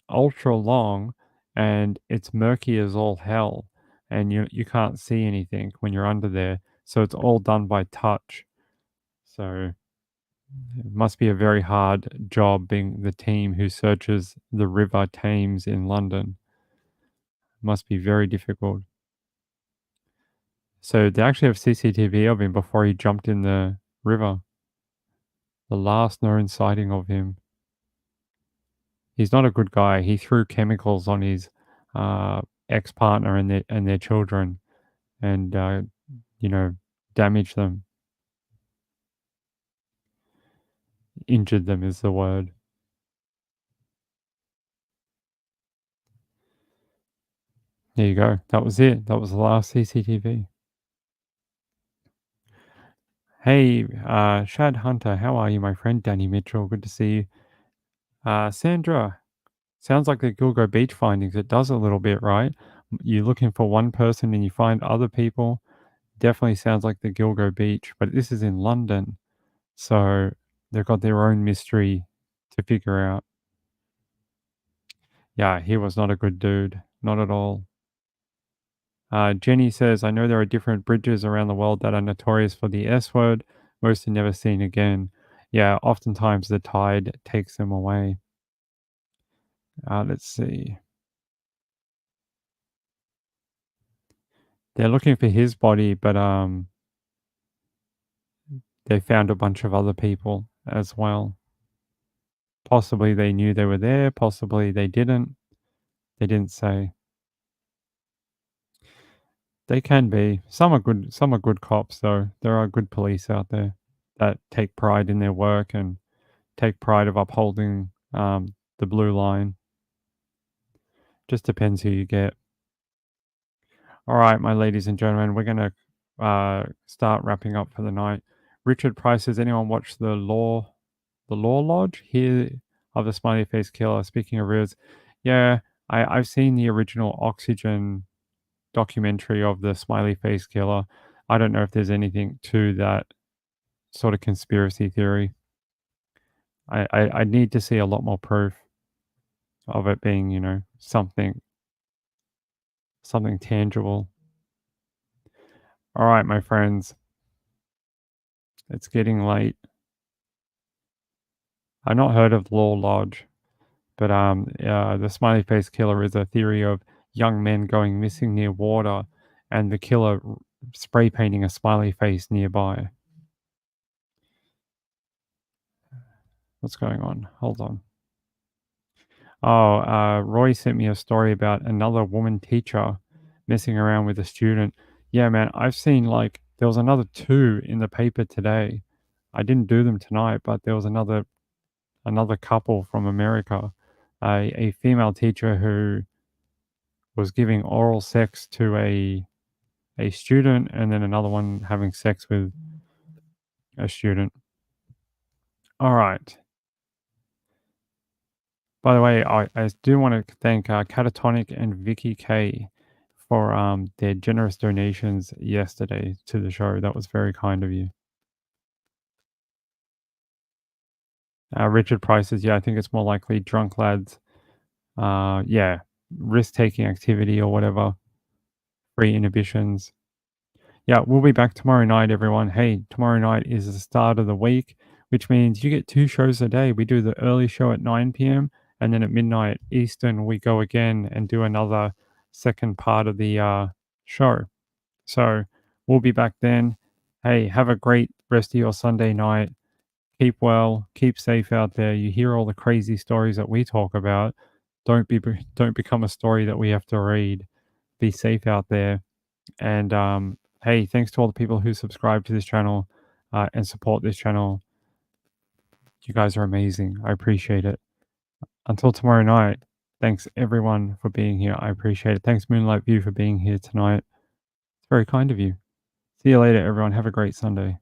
ultra long, and it's murky as all hell. And you can't see anything when you're under there. So it's all done by touch. So it must be a very hard job being the team who searches the River Thames in London. It must be very difficult. So they actually have CCTV of him before he jumped in the river. The last known sighting of him. He's not a good guy. He threw chemicals on his ex-partner and their children, and damaged them. Injured them is the word. There you go. That was it. That was the last CCTV. Hey, Shad Hunter, how are you, my friend? Danny Mitchell, good to see you. Sandra, sounds like the Gilgo Beach findings. It does a little bit, right? You're looking for one person and you find other people. Definitely sounds like the Gilgo Beach, but this is in London. So they've got their own mystery to figure out. Yeah, he was not a good dude. Not at all. Jenny says, I know there are different bridges around the world that are notorious for the S word. Most are never seen again. Yeah, oftentimes the tide takes them away. Let's see. They're looking for his body, but they found a bunch of other people as well. Possibly they knew they were there, possibly they didn't. They didn't say. They can be. Some are good cops though. There are good police out there that take pride in their work and take pride of upholding the blue line. Just depends who you get. All right, my ladies and gentlemen, we're going to start wrapping up for the night. Richard Price, has anyone watched the Law Lodge here of the Smiley Face Killer? Speaking of Riz, yeah, I've seen the original Oxygen documentary of the Smiley Face Killer. I don't know if there's anything to that sort of conspiracy theory. I need to see a lot more proof of it being, you know, something tangible. All right, my friends. It's getting late. I've not heard of Law Lodge, but the Smiley Face Killer is a theory of young men going missing near water and the killer spray painting a smiley face nearby. What's going on? Hold on. Oh, Roy sent me a story about another woman teacher messing around with a student. Yeah, man, I've seen there was another 2 in the paper today. I didn't do them tonight, but there was another couple from America, a female teacher who was giving oral sex to a student, and then another one having sex with a student. All right. By the way, I do want to thank Catatonic and Vicky K for their generous donations yesterday to the show. That was very kind of you. Richard Price says, yeah, I think it's more likely drunk lads. Yeah, risk-taking activity or whatever. Free inhibitions. Yeah, we'll be back tomorrow night, everyone. Hey, tomorrow night is the start of the week, which means you get 2 shows a day. We do the early show at 9 p.m. and then at midnight Eastern, we go again and do another second part of the show. So we'll be back then. Hey, have a great rest of your Sunday night. Keep well, keep safe out there. You hear all the crazy stories that we talk about. Don't become a story that we have to read. Be safe out there. And hey, thanks to all the people who subscribe to this channel and support this channel. You guys are amazing. I appreciate it. Until tomorrow night, thanks everyone for being here. I appreciate it. Thanks Moonlight View for being here tonight. It's very kind of you. See you later, everyone. Have a great Sunday.